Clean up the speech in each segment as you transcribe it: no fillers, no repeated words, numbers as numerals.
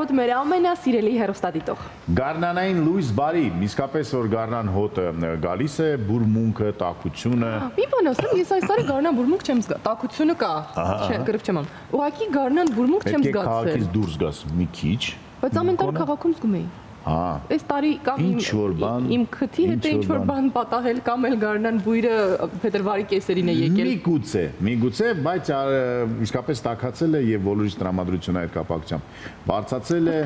մոտ մեր ամենասիրելի հեռուստադիտող։ Գարնանային լույս բարի, իսկապես որ գարնան հոտը գալիս է, բուրմունքը, տաքությունը։ Մի բան ասեմ, ես այս տարի գարնան բուրմունք չեմ զգա, տաքությունը կա, գրիվ չեմ անում։ Ուղղակի գարնան բուրմունք չեմ զգացել։ Պետք է քաղաքից դուրս գաս մի քիչ։ Բայց ամեն տարի քաղաքում զգում էի։ Այս տարի կամ իմ քթի հետ է ինչ-որ բան պատահել, կամ էլ գարնան բույրը փետրվարի կեսերին է եկել։ Միգուցե, բայց իսկապես տաքացել է եւ բոլորիս տրամադրությունը այդ կապակցությամբ բարձացել է,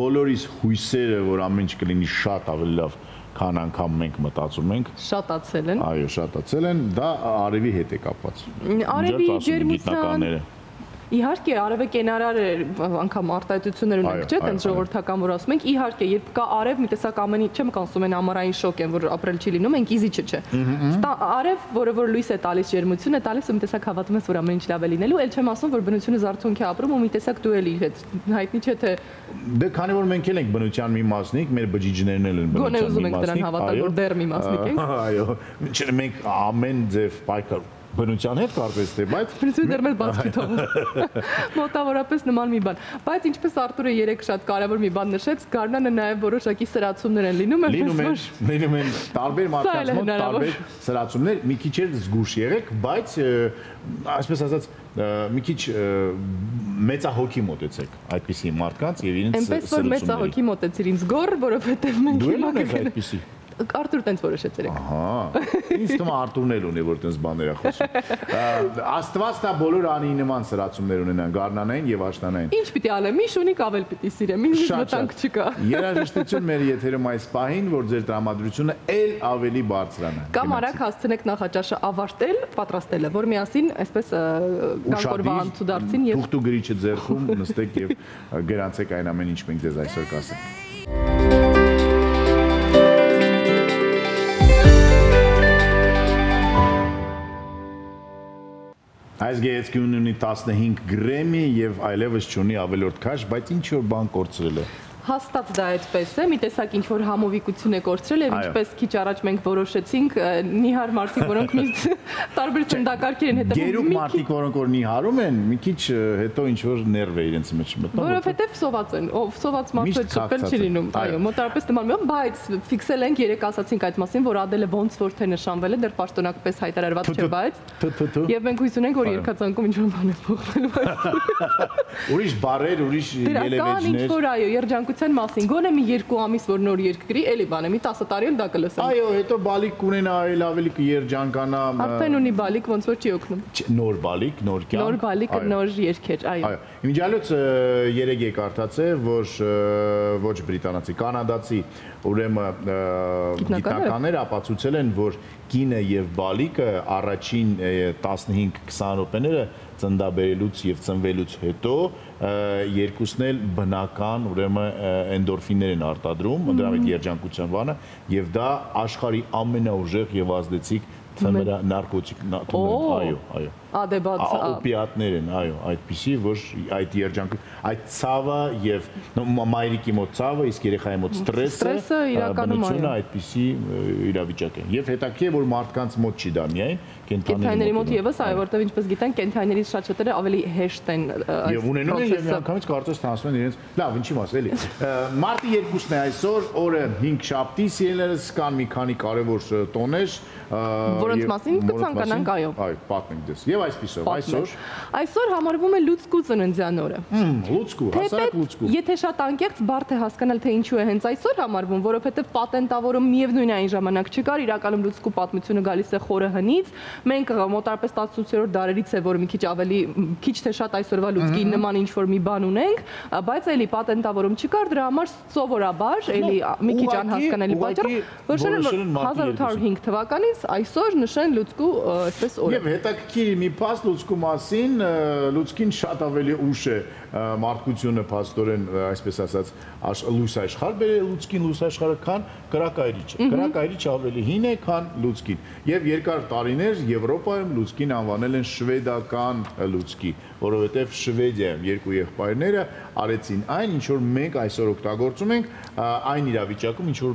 բոլորիս հույսերը, որ ամեն ինչ կլինի շատ ավելի լավ, քան անգամ մենք մտածում ենք, շատացել են։ Այո, շատացել են, դա արևի հետ է կապված։ Արևի ջերմության Իհարկե, արևը կենարար է, անգամ արտահայտություններ ունենք, չէ՞, տենց ժողովրդական, որ ասում ենք, իհարկե, երբ կա արև, մի տեսակ ամենի, չեմ կասում են ամառային շոկ են, որ ապրել չի լինում, ենք իզի չէ։ Արև, որը որ լույս է տալիս ջերմություն է տալիս, ու մի տեսակ հավատում ես, որ ամեն ինչ լավ է լինելու, էլ չեմ ասում, որ բնությունը զարթոնք է ապրում, ու մի տեսակ դու էլ իր հետ հայտնի չէ թե Դե քանի որ մենք էլ ենք բնության մի մասնիկ, մեր բջիջներն էլ են բնության մի մասնիկ։ Գոնե ուզում ենք մասնիկ, դրան հավատալ, որ դեռ մի մասնիկ ենք։ Այո, մենք ամեն ձև պայքար բնության հետ կարծես թե, բայց բնությունը դեռ մեր բացքի թողը։ Մոտավորապես նման մի բան։ Բայց ինչպես Արտուրը երեք շատ կարևոր մի բան նշեց, գարնանը նաև որոշակի սրացումներ են լինում, լինում են տարբեր մարդկանց մոտ տարբեր սրացումներ, մի քիչ էլ զգուշ եղեք, բայց այսպես ասած մի քիչ մեծահոգի մոտեցեք այդպիսի մարդկանց եւ իրենց սրացումների։ Այնպես որ մեծահոգի մոտեցիր ինձ գոր, որովհետեւ մենք հիմա այդպիսի Արտուր տենց որոշեց երեք։ Ահա, ինձ թվում է Արտուրն էլ ունի, որ տենց բաներ է խոսում։ Աստված դա բոլոր անի նման սրացումներ ունենան, գարնանային եւ աշնանային։ Ինչ պիտի անեմ, ինչ ունի կավել պիտի սիրեմ, ինձ վտանգ չկա։ Երաժշտություն մեր եթերում այս պահին, որ ձեր տրամադրությունը էլ ավելի բարձրանա։ Կամ արագ հասցնեք նախաճաշը ավարտել, պատրաստելը, որ միասին այսպես կանգորվա անցուդարձին եւ թուղթու գրիչը ձեռքում նստեք եւ գրանցեք այն ամեն ինչ մենք ձեզ այսօր կասենք։ Այս գեղեցկությունն ունի 15 գրեմի եւ այլևս չունի ավելորդ քաշ, բայց ինչ որ բան կորցրել է։ Հաստատ դա այդպես է, մի տեսակ ինչ որ համովիկություն է կորցրել եւ ինչպես քիչ առաջ մենք որոշեցինք, նիհար մարդիկ, որոնք մի տարբեր ծնդակարգեր են հետևում։ Գերուկ մարդիկ, որոնք որ նիհարում են, մի քիչ հետո ինչ որ ներվ է իրենց մեջ մտնում։ Որովհետեւ սոված են, ով սոված մարդը չպել չի լինում։ Այո, մոտարապես նման մի, բայց ֆիքսել ենք, երեք ասացինք այդ մասին, որ Ադելը ոնց որ թե նշանվել է, դեռ պաշտոնակապես հայտարարված չէ, բայց եւ մենք հույս ունենք, որ երկացանկում ինչ որ բան է փոխվելու։ Ուրիշ բարեր, ուրիշ ելևէջներ։ Ինչ որ այո, երջանկության մասին, գոնե մի 2 ամիս որ նոր երկրի, էլի բան է, մի 10 տարի էլ դա կլսեմ։ Այո, հետո բալիկ կունենա, այլ ավելի կերջանկանա։ Արդեն ունի բալիկ, ոնց որ չի օգնում։ Նոր բալիկ, նոր կյանք։ Նոր բալիկ, նոր երկեր, այո։ Այո։ Իմիջիալոց երեք եք արդացել, որ ոչ բրիտանացի, կանադացի, ուրեմն գիտնականները ապացուցել են, որ կինը եւ բալիկը առաջին 15-20 րոպեները ծննդաբերելուց եւ ծնվելուց հետո երկուսն էլ բնական ուրեմն էնդորֆիններ են արտադրում, դրա հետ երջանկության բանը, եւ դա աշխարհի ամենաուժեղ եւ ազդեցիկ նարկոտիկ, այո, օպիատներ են, այո, այդպիսի, որ այդ երջանկություն, այդ ցավը եւ մայրիկի մոտ ցավը, իսկ երեխայի մոտ ստրեսը իրականում այդպիսի իրավիճակ է։ Եվ հետաքրքիր է, որ մարդկանց մոտ չի դա միայն, կենդանիների մոտ եւս, այո, որտեղ ինչպես գիտենք, կենդանիներից շատ շատերը ավելի հեշտ են եւ ունենում են եւ միանգամից կարծես թե ասում են իրենց, լավ, ինչի մաս էլի։ Մարտի 2-ն է այսօր, օրը 5 շաբթի, սիրելիներս, կան մի քանի կարևոր տոներ, որոնց մասին կցանկանանք, այո։ Այո, պատմենք դες։ Եվ այսպիսով, այսօր համարվում է լուցկու ծննդյան օրը։ Լուցկու, հասարակ լուցկու։ Եթե շատ անկեղծ բարդ է հասկանալ, թե ինչու է հենց այսօր համարվում, որովհետև պատենտավորում միևնույն այն ժամանակ չկար, իրականում լուցկու պատմությունը գալիս է խորը հնից։ Մենք մոտարպես 18-րդ դարերից է, որ մի քիչ ավելի քիչ թե շատ այսօրվա լուցկի նման ինչ-որ մի բան ունենք, բայց էլի պատենտավորում չկար, դրա համար սովորաբար էլի մի քիչ անհասկանալի պատճառով որոշել են 1805 թվականից այսօր նշեն լուցկու այսպես օրը։ Եվ հետաքրքիր մի փաստ լուցկու մասին, լուցկին շատ ավելի ուշ է մարդկությունը փաստորեն այսպես ասած լույս աշխարհ բերել լուցկին լույս աշխարհը քան կրակայրիչը։ Կրակայրիչը ավելի հին է, քան լուցկին։ Եվ երկար տարիներ Եվրոպայում լուցկին անվանել են շվեդական լուցկի, որովհետև Շվեդիայում երկու եղբայրները արեցին այն, ինչ որ մենք այսօր օգտագործում ենք, այն իրավիճակում, ինչ որ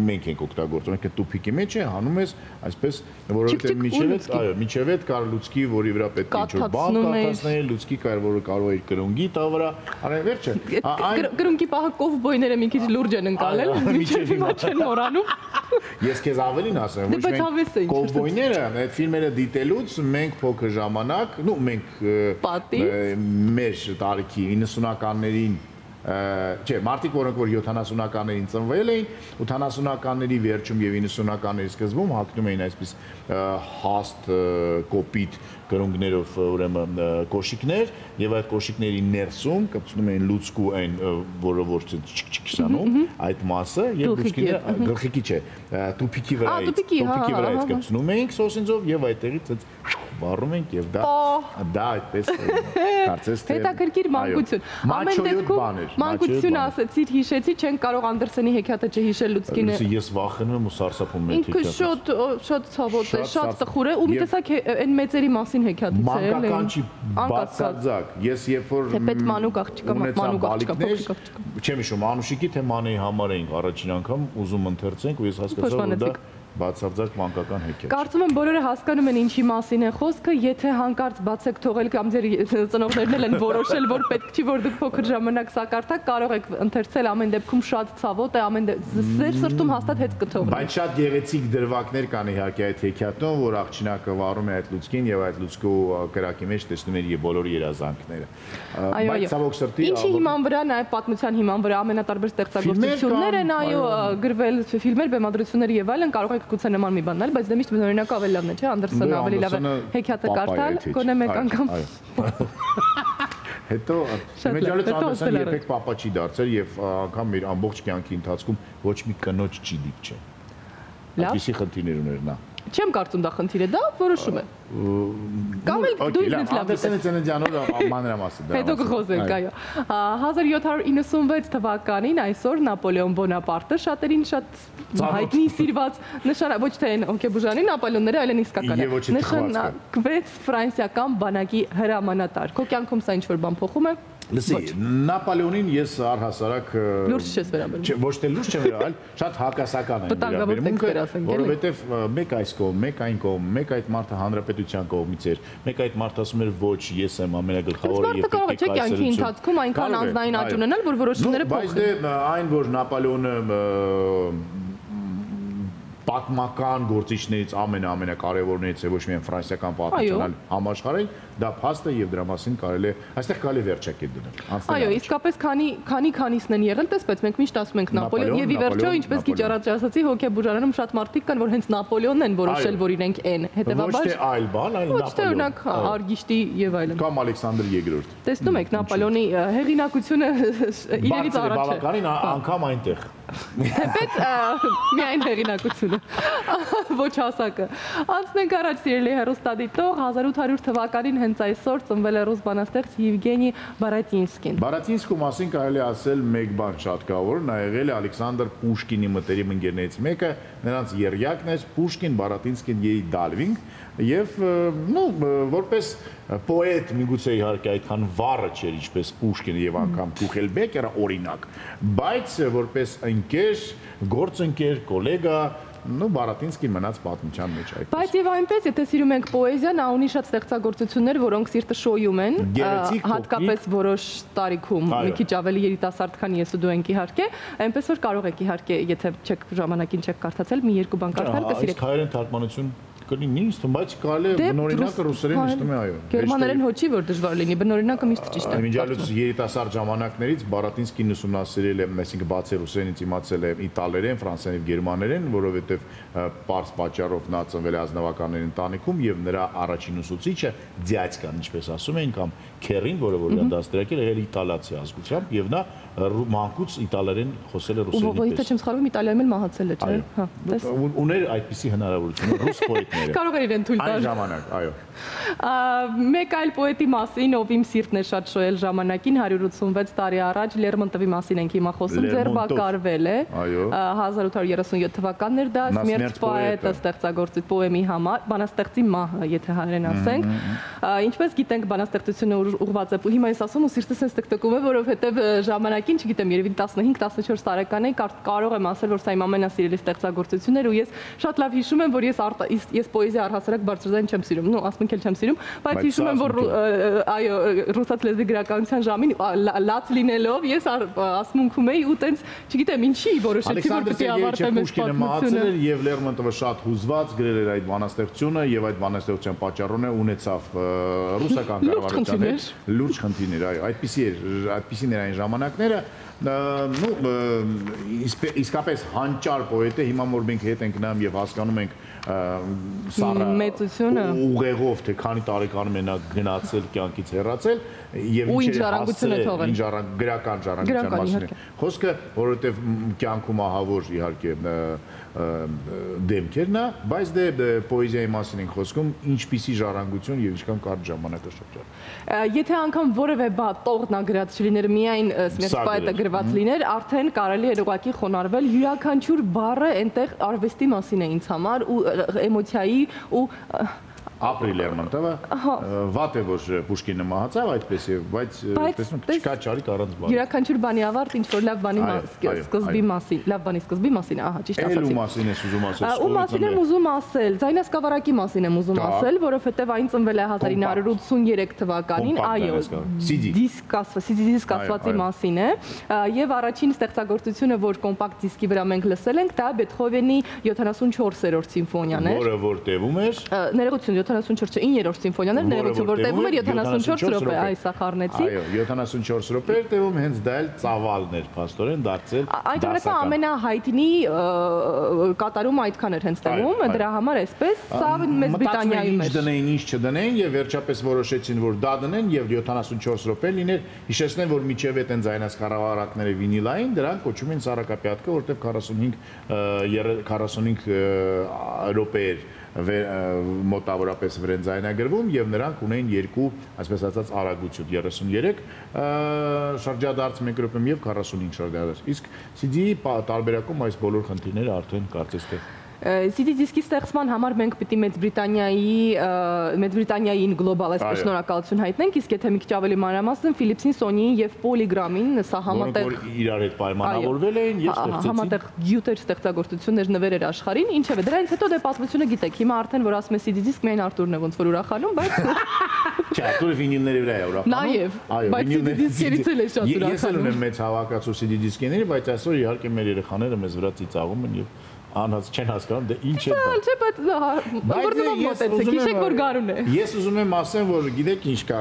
մենք ենք օգտագործում, այդ տուփիկի մեջ է հանում ես այսպես որովհետև միջև այդ կար լուցկի, որի վրա պետք է ինչ-որ բան կաթացնել, լուցկի կար, որը կարող էր կրունգի տա վրա, արեն վերջը։ Կրունգի պահը կովբոյները մի քիչ լուրջ են ընկալել, միջև հիմա չեն մոռանում։ Ես քեզ ավելին ասեմ, ոչ մենք կովբոյները այդ ֆիլմերը դիտելուց մենք փոքր ժամանակ, մենք մեր տարիքի 90-ականներին չէ, մարդիկ որոնք որ 70-ականներին ծնվել էին, 80-ականների վերջում եւ 90-ականների սկզբում հագնում էին այսպես հաստ կոպիտ կրունգներով ուրեմն կոշիկներ եւ այդ կոշիկների ներսում կպցնում էին լուցկու այն որը որ չքսանում այդ մասը եւ լուցկիները գլխիկի չէ տուփիկի վրայից կպցնում էինք սոսինձով եւ այդտեղից վառում ենք եւ դա այդպես կարծես թե հետաքրքիր մանկություն ամեն դեպքում մանկություն ասեցիր հիշեցի չեն կարող Անդերսենի հեքիաթը չհիշել լուցկին ես վախենում եմ ու սարսափում եմ ինքը շատ ցավոտ է շատ տխուր է ու մի տեսակ այն մեծերի մասին հեքիաթից է մանկական չի բացարձակ ես երբ որ պետ մանուկ աղջիկա մանուկ աղջիկա չեմ հիշում Անուշիկի թե Մանեի համար էինք առաջին անգամ ուզում ընթերցենք ու ես հասկացա որ դա բացարձակ մանկական հեքիաթ։ Կարծում եմ բոլորը հասկանում են ինչի մասին է խոսքը, եթե հանկարծ բացեք թողել կամ ձեր ծնողներն են որոշել, որ պետք չի որ դուք փոքր ժամանակ սա կարդաք, կարող եք ընթերցել ամեն դեպքում շատ ցավոտ է, ամեն ձեր սրտում հաստատ հետ կթողնի։ Բայց շատ գեղեցիկ դրվագներ կան իհարկե այդ հեքիաթում, որ աղջնակը վառում է այդ լուցկին եւ այդ լուցկու կրակի մեջ տեսնում էր եւ բոլոր երազանքները։ Բայց ցավոք սրտի ինչի հիման վրա նաեւ պատմության հիման վրա ամենատարբեր ստեղծագործություններ են, այո, գրվել ֆիլմեր, բեմադրություններ եւ այլն, կարող եք գուցե նման մի բան անել, բայց դե միշտ բնօրինակ ավելի լավն է, չէ՞, Անդերսոնը ավելի լավ է հեքիաթը կարդալ, գոնե մեկ անգամ։ Հետո մեջալից Անդերսոնը երբեք պապա չի դարձել եւ անգամ իր ամբողջ կյանքի ընթացքում ոչ մի կնոջ չի դիպչել։ Այդպիսի խնդիրներ ուներ նա։ Չեմ կարծում դա խնդիր է, դա որոշում է։ Կամ էլ դու ինձ լավ ես։ Ծննդյանորը մանրամասն դա։ Հետո կխոսենք, այո։ 1796 թվականին այսօր Նապոլեոն Բոնապարտը շատերին շատ հայտնի սիրված ոչ թե այն հոգեբուժանի Նապոլեոնները, այլ իսկական նշանակվեց ֆրանսիական բանակի հրամանատար։ Քո կյանքում սա ինչ-որ բան փոխում է։ Լսի, Նապոլեոնին ես առհասարակ լուրջ չես վերաբերվում։ Ոչ թե լուրջ չեմ վերաբերել, շատ հակասական եմ վերաբերվում, որովհետև մեկ այս կողմ, մեկ այն կողմ, մեկ այդ մարդը հանրապետության կողմից էր, մեկ այդ մարդը ասում էր ոչ, ես եմ ամենագլխավորը եւ պետք է կյանքի ընթացքում այնքան անձնային աճ ունենալ, որ որոշումները փոխվեն։ Բայց դե այն որ Նապոլեոնը պատմական գործիչներից ամենակարևորներից է ոչ միայն ֆրանսիական պատմության համաշխարհային, դա փաստ է եւ դրա մասին կարելի է այստեղ կարելի վերջակետ դնել։ Այո, իսկապես քանիսն են եղել, տեսպես մենք միշտ ասում ենք Նապոլեոն եւ ի վերջո ինչպես քիչ առաջ ասացի հոգեբուժարանում շատ մարդիկ կան, որ հենց Նապոլեոնն են որոշել, որ իրենք են, հետեւաբար ոչ թե այլ բան, այլ Նապոլեոն։ Ոչ թե օրինակ Արգիշտի եւ այլն։ Կամ Ալեքսանդր II։ Տեսնում եք Նապոլեոնի հեղինակությունը իրենից առաջ է։ Բավականին անգամ այնտեղ։ Թեպետ միայն հեղինակությունը, ոչ հասակը։ Անցնենք առաջ սիրելի հեռուստադիտող 1800 թվականին հենց այսօր ծնվել է ռուս բանաստեղծ Եվգենի Բարատինսկին։ Բարատինսկու մասին կարելի ասել մեկ բան շատ կավոր, նա եղել է Ալեքսանդր Պուշկինի մտերիմ ընկերներից մեկը, նրանց եռյակն էր Պուշկին, Բարատինսկին եւ Դալվինգ եւ որպես պոետ միգուցե իհարկե այդքան վառը չէր ինչպես Պուշկինը եւ անգամ Քուխելբեկերը օրինակ, բայց որպես ընկեր, գործընկեր, գոլեգա Բարատինսկին մնաց պատմության մեջ այդպես։ Բայց եւ այնպես, եթե սիրում ենք պոեզիա, նա ունի շատ ստեղծագործություններ, որոնք սիրտը շոյում են, հատկապես որոշ տարիքում, մի քիչ ավելի երիտասարդ, քան ես ու դու ենք իհարկե, այնպես որ կարող եք իհարկե, եթե չեք ժամանակին չեք կարդացել, մի երկու բան կարդալ, կսիրեք։ Այս հայերեն թարգմանություն կլինի, բայց կարելի է բնօրինակը ռուսերեն իստում է, այո։ Գերմաներեն հոչի որ դժվար լինի, բնօրինակը միշտ ճիշտ է։ Մինչալուց երիտասարդ ժամանակներից Բարատինսկին ուսումնասիրել է, այսինքն բացի ռուսերենից իմացել է իտալերեն, ֆրանսերեն եւ գերմաներեն, որովհետեւ պարզ պատճառով նա ծնվել է ազնվականների ընտանիքում եւ նրա առաջին ուսուցիչը դյացկան, ինչպես ասում էին, կամ քերին, որը որ դաստիարակել եղել իտալացի ազգությամբ եւ նա մանկուց իտալերեն խոսել է ռուսերենից։ Ո՞վ չեմ սխալվում, Իտալիայում էլ մահացել է, չէ՞։ Հա, ուներ այդպիսի հնարավորություն ռուս պոետները։ Կարող էր իրեն թույլ տալ։ Այն ժամանակ, այո։ Մեկ այլ պոետի մասին, ով իմ սիրտն է շատ շոյել ժամանակին, 186 տարի առաջ Լերմոնտովի մասին ենք հիմա խոսում, ձերբակալվել է 1837 թվականն էր դա, Սմերտ պոետը ստեղծագործի պոեմի համար, բանաստեղծի մահը, եթե հայերեն ասենք։ Ինչպես գիտենք, բանաստեղծությունը ուղղված է, հիմա ես ասում ու սիրտս ինձ տկտկում է, որովհետև ժամանակին, չգիտեմ, երևի 15-14 տարեկան էի, կարող եմ ասել, որ սա իմ ամենասիրելի ստեղծագործությունն էր ու ես շատ լավ հիշում եմ, որ ես ես պոեզիա առհասարակ բարձրաձայն չեմ սիրում, նո, ասում եմ չեմ սիրում, բայց հիշում եմ, որ այո, ռուսաց լեզվի գրականության ժամին լաց լինելով ես ասմունքում էի ու տենց, չգիտեմ, ինչի որոշեցի, որ պետք է ավարտեմ այս պատմությունը։ Եվ Լերմոնտովը շատ հուզված գրել էր այդ բանաստեղծությունը եւ այդ բանաստեղծության պատճառով ունեցավ ռուսական կառավարության հետ լուրջ խնդիրներ, այո, այդպիսին էր այն ժամանակները, իսկապես հանճար պոետ է, հիմա որ մենք հետ ենք նայում եւ հասկանում ենք սառը ուղեղով թե քանի տարեկանում է նա գնացել կյանքից հեռացել եւ ինչ ժառանգություն է թողել գրական ժառանգության մասին խոսքը, որովհետեւ կյանքում ահավոր իհարկե դեմք էր նա, բայց դե պոեզիայի մասին ենք խոսքում, ինչպիսի ժառանգություն եւ ինչքան կարճ ժամանակաշրջան։ Եթե անգամ որևէ բան տողնա գրած չլիներ, միայն սմերտ գրված լիներ, արդեն կարելի էր ուղղակի խոնարհվել, յուրաքանչյուր բառը այնտեղ արվեստի մասին է ինձ համար ու էմոցիայի ու Ապրիլ Լերմոնտովը վատ է որ Պուշկինը մահացավ այդպես եւ բայց տեսնում չկա ճարիք առանց բանի։ Յուրաքանչյուր բանի ավարտ ինչ որ լավ բանի սկզբի մասին, լավ բանի սկզբի մասին, ահա ճիշտ ասացի։ Ու մասին ես ուզում ասել։ Ու մասին եմ ուզում ասել, ձայնասկավառակի մասին եմ ուզում ասել, որովհետեւ այն ծնվել է 1983 թվականին, այո, CD-դիսկ ասվածի մասին է եւ առաջին ստեղծագործությունը, որ կոմպակտ դիսկի վրա մենք լսել ենք, դա Բեթհովենի 74-րդ սիմֆոնիան էր։ Որը որ տևում էր։ Ներողություն 74-ը 9-րդ սիմֆոնիան էր, ներողություն, որ տևում էր 74 րոպե, այս ախառնեցի։ Այո, 74 րոպե էր տևում, հենց դա էլ ծավալն էր, փաստորեն դարձել դասական։ Այդ օրեկա ամենահայտնի կատարումը այդքան էր հենց տևում, դրա համար էսպես, սա Մեծ Բրիտանիայում էր։ Ինչ դնեին, ինչ չդնեին եւ վերջապես որոշեցին, որ դա դնեն եւ 74 րոպե լիներ։ Հիշեցնեմ, որ միջև այդ ձայնասկավառակները վինիլային, դրանք կոչում են սառակապյատկը, որտեղ 45 րոպե էր մոտավորապես վրեն ձայնագրվում եւ նրանք ունեին երկու, այսպես ասած, արագություն 33 շրջադարձ 1 րոպեմ եւ 45 շրջադարձ։ Իսկ CD-ի տարբերակում այս բոլոր խնդիրները արդեն կարծես թե CD դիսկի ստեղծման համար մենք պիտի Մեծ Բրիտանիային գլոբալ այսպես շնորհակալություն հայտնենք, իսկ եթե մի քիչ ավելի մանրամասն Philips-ին, Sony-ին եւ Polygram-ին, սա համատեղ իրար հետ պայմանավորվել էին եւ ստեղծեցին համատեղ գյուտեր ստեղծագործություններ նվերեր աշխարհին, ինչեւէ դրանից հետո դե պատմությունը գիտեք, հիմա արդեն որ ասում է CD դիսկ միայն Արտուրն է ոնց որ ուրախանում, բայց Չէ, Արտուրը վինիլների վրա է ուրախանում։ Նաեւ, բայց CD դիսկերից էլ է շատ ուրախանում։ Ես էլ ունեմ մեծ հավաքածու CD դիսկների, բայց այսօր իհարկե մեր երեխաները մեզ վրա ծիծաղում են եւ անհաց չեն հասկանում դե ինչ է դա։ Չէ, բայց մոտեցեք, հիշեք որ գարուն է։ Ես ուզում եմ ասեմ, որ գիտեք ինչ կա։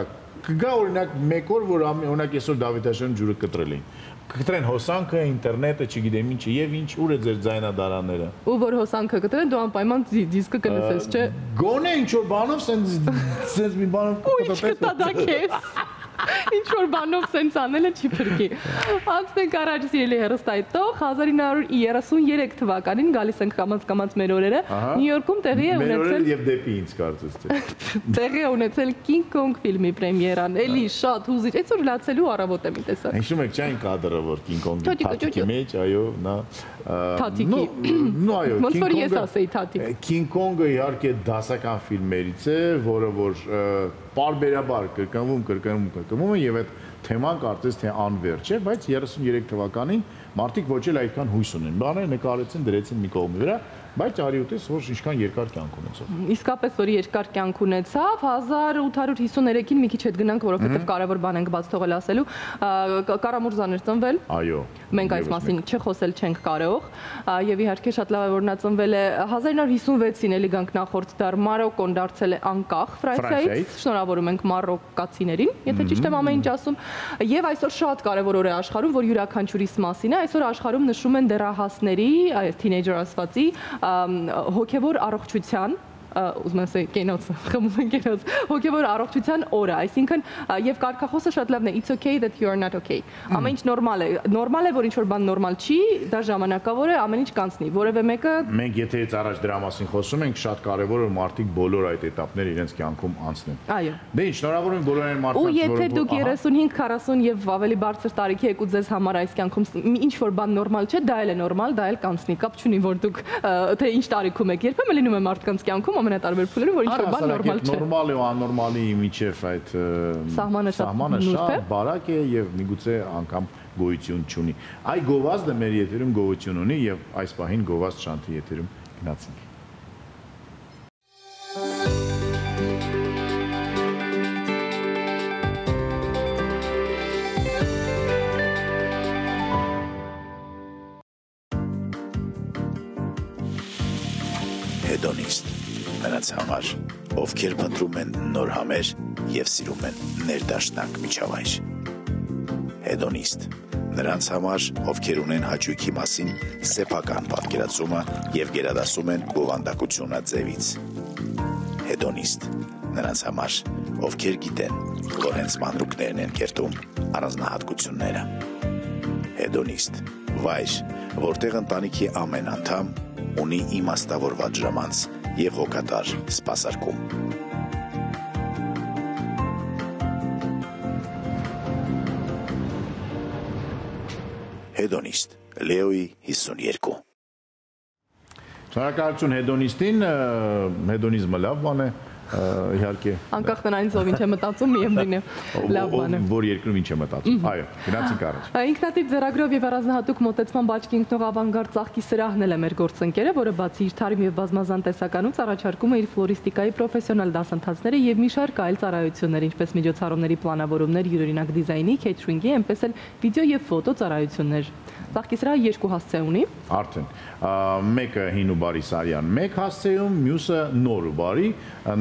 Կգա օրինակ մեկ օր, որ օրինակ այսօր Դավիթաշեն ջուրը կտրել էին։ Կտրեն հոսանքը, ինտերնետը, չգիտեմ ինչը եւ ինչ, ուր է ձեր ձայնադարանները։ Ու որ հոսանքը կտրեն, դու անպայման դիսկը կլսես, չէ։ Գոնե ինչ որ բանով սենց մի բանով կտտես։ Ինչ որ բանով սենց անելը չի փրկի։ Անցնենք առաջ սիրելի հեռուստայտող 1933 թվականին գալիս ենք կամած մեր օրերը Նյու Յորքում տեղի է ունեցել եւ դեպի ինձ կարծես թե տեղի է ունեցել King Kong ֆիլմի պրեմիերան, էլի շատ հուզիչ, այսօր լացելու առավոտ եմ տեսա։ Հիշում եք չէ՞ այն կադրը, որ King Kong-ի թաթիկի մեջ, այո, նա թաթիկի։ Նո, այո, ոնց որ ես ասեի թաթիկ։ King Kong-ը իհարկե դասական ֆիլմերից է, որը որ պարբերաբար կրկնվում է եւ այդ թեման կարծես թե անվերջ է, բայց 33 թվականին մարդիկ ոչ էլ այդքան հույս ունեն։ Բաները նկարեցին, դրեցին մի կողմի վրա, բայց արի ուտես որ ինչքան երկար կյանք ունեցավ։ Իսկապես որ երկար կյանք ունեցավ 1853-ին մի քիչ հետ գնանք, որովհետեւ կարևոր բան ենք բաց թողել ասելու, Կարամուրզան էր ծնվել։ Այո։ Մենք այս մասին չխոսել չենք կարող եւ իհարկե շատ լավ է որ նա ծնվել է 1956-ին էլի գանք նախորդ դար Մարոկոն դարձել է անկախ Ֆրանսիայից, շնորհավորում ենք մարոկացիներին, եթե ճիշտ եմ ամեն ինչ ասում, եւ այսօր շատ կարևոր օր է աշխարհում, որ յուրաքանչյուրիս մասին է, այսօր աշխարհում նշում են դեռահասների, թինեյջեր ասվածի հոգեվոր առողջության ուզում եմ ասել կենոց, խմում են կենոց, հոգևոր առողջության օրը, այսինքն եւ կարգախոսը շատ լավն է, it's okay that you are not okay։ Ամեն ինչ նորմալ է, որ ինչ որ բան նորմալ չի, դա ժամանակավոր է, ամեն ինչ կանցնի, որևէ մեկը մենք եթեից առաջ դրա մասին խոսում ենք, շատ կարեւոր է մարդիկ բոլոր այդ էտապները իրենց կյանքում անցնեն։ Այո։ Դե ինչ, շնորհավորում ենք բոլոր այն մարդկանց, որ ու եթե դուք 35, 40 եւ ավելի բարձր տարիքի եք ու ձեզ համար այս կյանքում ինչ որ բան նորմալ չէ, դա էլ է նորմալ, դա էլ կանցնի, կապ չունի որ դուք թե ինչ տարիքում եք, երբեմն լինում է մարդկանց կյանքում ամենատարբեր փուլերը, որ ինչ որ բան նորմալ չէ։ Նորմալ ու աննորմալի միջև այդ սահմանը շատ բարակ է եւ միգուցե անգամ գոյություն չունի։ Այ գովազդը մեր եթերում գոյություն ունի եւ այս պահին գովազդ շանթի եթերում գնացինք։ նրանց համար, ովքեր փնտրում են նոր համեր և սիրում են ներդաշնակ միջավայր։ Hedonist, նրանց համար, ովքեր ունեն հաճույքի մասին սեփական պատկերացումը և գերադասում են բովանդակությունը ձևից։ Hedonist, նրանց համար, ովքեր գիտեն, որ հենց մանրուքներն են կերտում առանձնահատկությունները։ Hedonist, վայր, որտեղ ընտանիքի ամեն անդամ ունի իմաստավորված ժամանց և հոգատար սպասարկում։ Hedonist, Լեոյի 52։ Շնորհակալություն Hedonist-ին, Hedonizm-ը լավ բան է, իհարկե։ Անկախ նրանից ով ինչ է մտածում, միևնույն է լավ բան է։ Որ երկրում ինչ է մտածում։ Այո, գնացինք առաջ։ Ինքնատիպ ձեռագրով եւ առանձնահատուկ մոտեցման բաճկի ընկնող ավանգարդ ծաղկի սրահն էլ է մեր գործընկերը, որը բացի իր թարմ եւ բազմազան տեսականուց առաջարկում է իր ֆլորիստիկայի պրոֆեսիոնալ դասընթացները եւ մի շարք այլ ծառայություններ, ինչպես միջոցառումների պլանավորումներ, յուրօրինակ դիզայնի, քեյթրինգի, այնպես էլ վիդեո եւ ֆոտո ծառայություններ։ Ծաղկի սրահը 2 հասցե ունի։ Արդեն մեկը հին ու բարի Սարյան 1 հասցեում, մյուսը նոր ու բարի,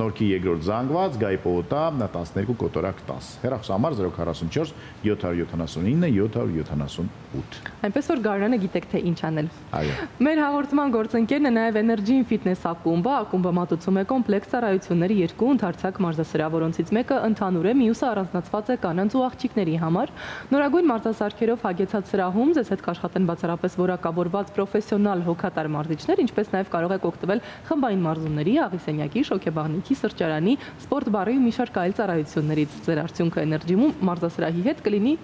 նորքի երկրորդ զանգված, Գայի պողոտա 12 կոտորակ 10։ Հեռախոսահամար 044 779 778։ Այնպես որ Գարնանը գիտեք թե ինչ անել։ Այո։ Մեր հաղորդման գործընկերն է նաև Energy Fitness ակումբը, ակումբը մատուցում է կոմպլեքս ծառայությունների 2 ընդարձակ մարզասրահ, որոնցից մեկը ընդհանուր է, մյուսը առանձնացված է կանանց ու աղջիկների համար։ Նորագույն մարզասարքերով հագեցած սրահում ձեզ հետ կաշխատեն բացառապես որակավորված պրոֆեսիոնալ հոգատար մարզիչներ, ինչպես նաև կարող եք օգտվել խմբային մարզումների, աղիսենյակի, շոկեբաղնիքի, սրճարանի, սպորտ բարի ու մի շարք այլ ծառայություններից։ Ձեր արդյունքը Energy-ում մարզասրահի հետ կլինի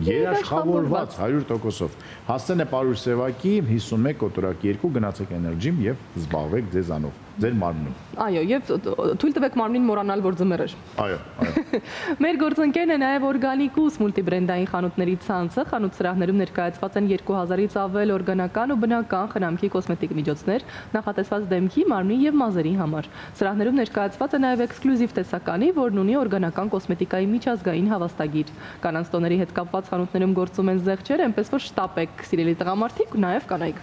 երաշխավորված 100%-ով։ Հասցեն է Պարուր Սևակի 51 կոտորակ 2, գնացեք Energy-ում եւ զբաղվեք ձեզանով, ձեր մարմնում։ Այո, եւ թույլ տվեք մարմնին մոռանալ, որ ձմեռ է։ Այո, այո։ Մեր գործընկերն է նաև Organicus մուլտիբրենդային խանութների ցանցը, խանութ սրահներում ներկայացված են 2000-ից ավել օրգանական ու բնական խնամքի կոսմետիկ միջոցներ, նախատեսված դեմքի, մարմնի եւ մազերի համար։ Սրահներում ներկայացված է նաև էքսկլյուզիվ տեսականի, որն ունի օրգանական կոսմետիկայի միջազգային հավաստագիր։ Կանանց տոների հետ կապված խանութներում գործում են զեղչեր, այնպես որ շտապեք, սիրելի տղամարդիկ, ու նաև կանայք։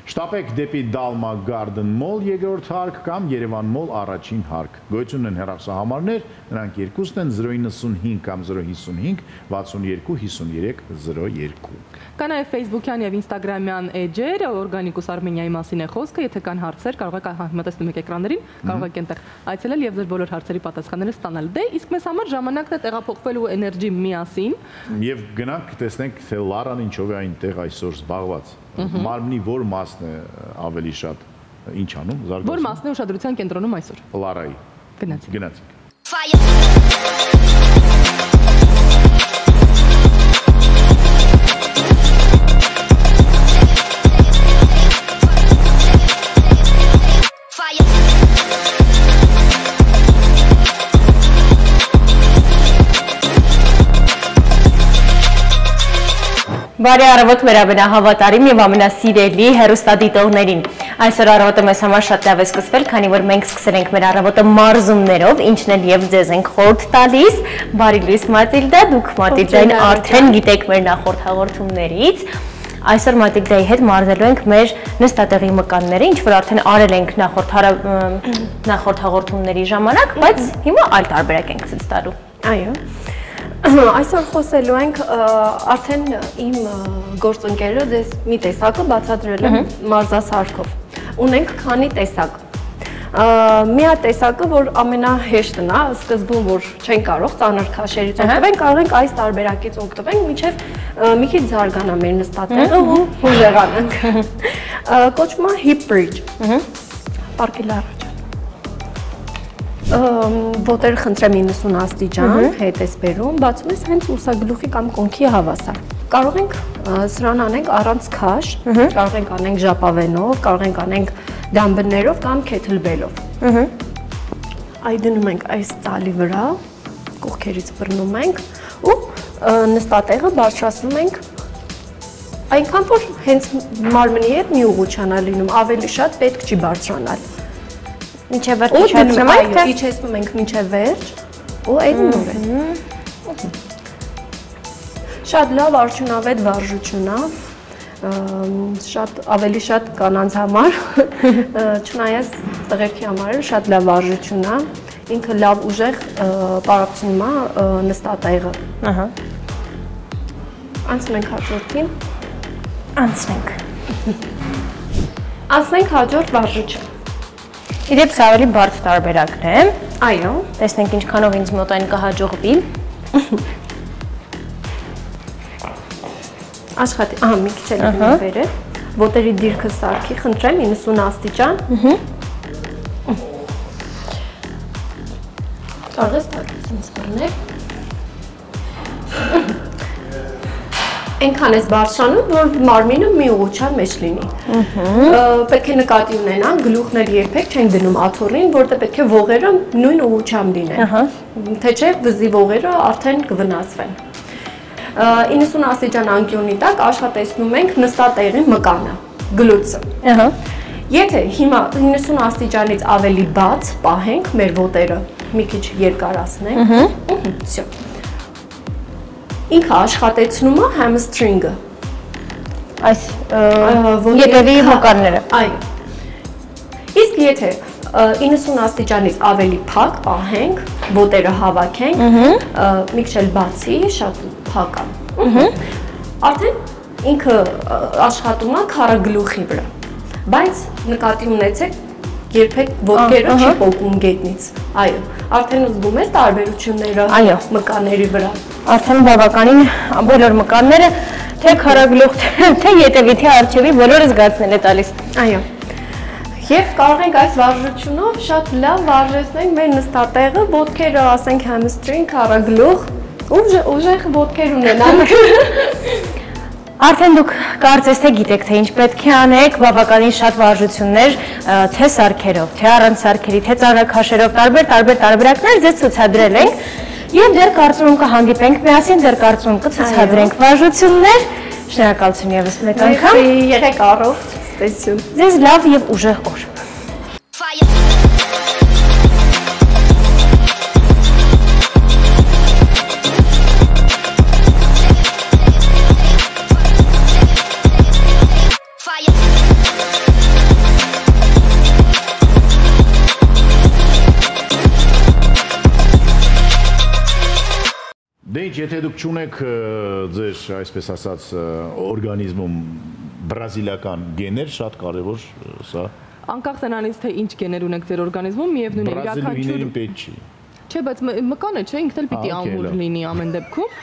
Շտապեք դեպի Dalma Garden Mall երկրորդ հարկ կամ Երևան Mall առաջին հարկ։ Գոյություն ունեն հեռախոսահամարներ, նրանք երկուսն են 095 կամ 055 62 53 02։ Կա նաև Facebook-յան եւ Instagram-յան էջեր, Organicus Armenia-ի մասին է խոսքը, եթե կան հարցեր, կարող եք մտածում եք էկրաններին, կարող եք այնտեղ այցելել եւ ձեր բոլոր հարցերի պատասխանները ստանալ։ Դե իսկ մեզ համար ժամանակն է տեղափոխվելու Energy միասին։ Եվ գնանք տեսնենք, թե Լարան ինչով է այնտեղ այսօր զբաղված։ Մարմնի որ մասն է ավելի շատ ինչ անում, զարգացում։ Որ մասն է ուշադրության կենտրոնում այսօր։ Լարայի։ Գնացինք։ Գնացինք։ Բարի առավոտ մեր ամենահավատարիմ եւ ամենասիրելի հեռուստադիտողներին։ Այսօր առավոտը մեզ համար շատ լավ է սկսվել, քանի որ մենք սկսել ենք մեր առավոտը մարզումներով, ինչն էլ եւ ձեզ ենք խորհուրդ տալիս։ Բարի լույս Մատիլդա, դուք Մատիլդային արդեն գիտեք մեր նախորդ հաղորդումներից։ Այսօր Մատիլդայի հետ մարզելու ենք մեր նստատեղի մկանները, ինչ որ արդեն արել ենք նախորդ հաղորդումների ժամանակ, բայց հիմա այլ տարբերակ ենք ցույց տալու։ Այո։ Այսօր խոսելու ենք արդեն իմ գործընկերը ձեզ մի տեսակը բացատրել եմ մարզասարքով։ Ունենք քանի տեսակ։ Մի հատ տեսակը, որ ամենահեշտն է, սկզբում որ չեն կարող ծանր քաշերից օգտվենք, կարող ենք այս տարբերակից օգտվենք, մինչև մի քիչ զարգանա մեր նստատեղը ու ուժեղանանք։ Կոչվում է hip bridge։ Պարկել առաջ։ Ոտերը խնդրեմ 90 աստիճան, հետ ես բերում, բացում ես հենց ուսագլուխի կամ կոնքի հավասար։ Կարող ենք սրան անենք առանց քաշ, կարող ենք անենք ժապավենով, կարող ենք անենք դամբլներով կամ քեթլբելով։ Այդ դնում ենք այս ծալի վրա, կողքերից բռնում ենք ու նստատեղը բարձրացնում ենք այնքան, որ հենց մարմնի հետ մի ուղղության է լինում, ավելի շատ պետք չի բարձրանալ։ Մինչև վերջ իջեցնում ենք, այո, իջեցնում ենք մինչև վերջ ու այդ նոր է։ Շատ լավ արդյունավետ վարժություն է, շատ ավելի շատ կանանց համար, չնայած տղերքի համար շատ լավ վարժություն է, ինքը լավ ուժեղ պարապցնում է նստատեղը։ Ահա։ Անցնենք հաջորդին։ Անցնենք։ Անցնենք հաջորդ վարժություն։ Իդեպ սա ավելի բարդ տարբերակն է։ Այո։ Տեսնենք ինչքանով ինձ մոտ այն կհաջողվի։ Աշխատի, մի քիչ էլ վերը։ Ոտերի դիրքը սարքի, խնդրեմ 90 աստիճան։ Կարող ես ինձ բռնել։ Այնքան ես բարձրանում, որ մարմինը մի ուղղության մեջ լինի։ Պետք է նկատի ունենան, գլուխները երբեք չեն դնում աթոռին, որտեղ պետք է ողերը նույն ուղղությամբ լինեն։ Թե չէ վզի ողերը արդեն կվնասվեն։ 90 աստիճան անկյունի տակ աշխատեցնում ենք նստատեղի մկանը, գլուծը։ Եթե հիմա 90 աստիճանից ավելի բաց պահենք մեր ոտերը, մի քիչ երկարացնենք, всё։ Ինքը աշխատեցնում է համսթրինգը։ Այս ետևի մկանները։ Այո։ Իսկ եթե 90 աստիճանից ավելի փակ պահենք, ոտերը հավաքենք, մի քիչ էլ բացի, շատ փակ է։ Արդեն ինքը աշխատում է քառագլուխի վրա։ Բայց նկատի ունեցեք, երբեք ոտքերը չի պոկում գետնից։ Այո, արդեն զգում ես տարբերությունները մկանների վրա։ Արդեն բավականին բոլոր մկանները, թե քառագլուխ, թե ետևի, թե առջևի, բոլորը զգացնել է տալիս։ Այո։ Եվ կարող ենք այս վարժությունով շատ լավ վարժեցնենք մեր նստատեղը, ոտքերը, ասենք համսթրինգ, քառագլուխ, ուժեղ ոտքեր ունենանք։ Արդեն դուք կարծես թե գիտեք, թե ինչ պետք է անեք, բավականին շատ վարժություններ, թե սարքերով, թե առանց սարքերի, թե ծանրաքաշերով, տարբերակներ ձեզ ցուցադրել ենք եւ դեռ կարծում եմ կհանդիպենք միասին, դեռ կարծում եմ կցուցադրենք վարժություններ։ Շնորհակալություն եւս մեկ անգամ։ Եղեք առողջ, ցտեսություն։ Ձեզ լավ եւ ուժեղ օր։ Դե ինչ, եթե դուք չունեք ձեր, այսպես ասած, օրգանիզմում բրազիլիական գեներ, շատ կարևոր սա։ Անկախ նրանից, թե ինչ գեներ ունեք ձեր օրգանիզմում, միևնույն է բրազիլիներին պետք չի։ Չէ, բայց մկանը չէ, ինքն էլ պիտի ամուր լինի ամեն դեպքում։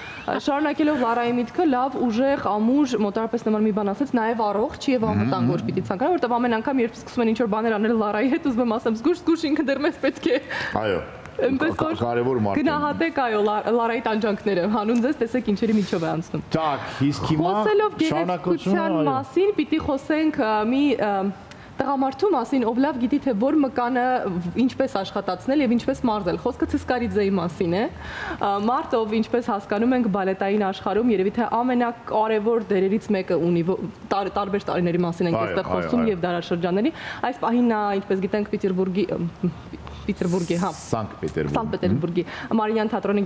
Շարունակելով Լարայի միտքը, լավ, ուժեղ, ամուր, մոտարապես նման մի բան ասեց, նաև առողջ եւ անվտանգ որ պիտի ցանկանա, որտեղ ամեն անգամ երբ սկսում են ինչ-որ բաներ անել Լարայի հետ, ուզում եմ ասեմ, զգուշ ինքը դեռ մեզ պետք է։ Այո։ Կարևոր մարդ։ Գնահատեք այո Լարայի տանջանքները, հանուն ձեզ տեսեք ինչերի միջով է անցնում։ Так, իսկ հիմա խոսելով գեղեցկության մասին, պիտի խոսենք մի տղամարդու մասին, ով լավ գիտի թե որ մկանը ինչպես աշխատացնել եւ ինչպես մարզել։ Խոսքը Ցիսկարիձեի մասին է։ Մարդ, ով ինչպես հասկանում ենք բալետային աշխարհում, երևի թե ամենակարևոր դերերից մեկը ունի, տարբեր տարիների մասին ենք այստեղ խոսում եւ դարաշրջանների։ Այս պահին նա, ինչպես գիտենք, Պիտերբուրգի, հա։ Սանկտ-Պետերբուրգի Մարիյան թատրոնի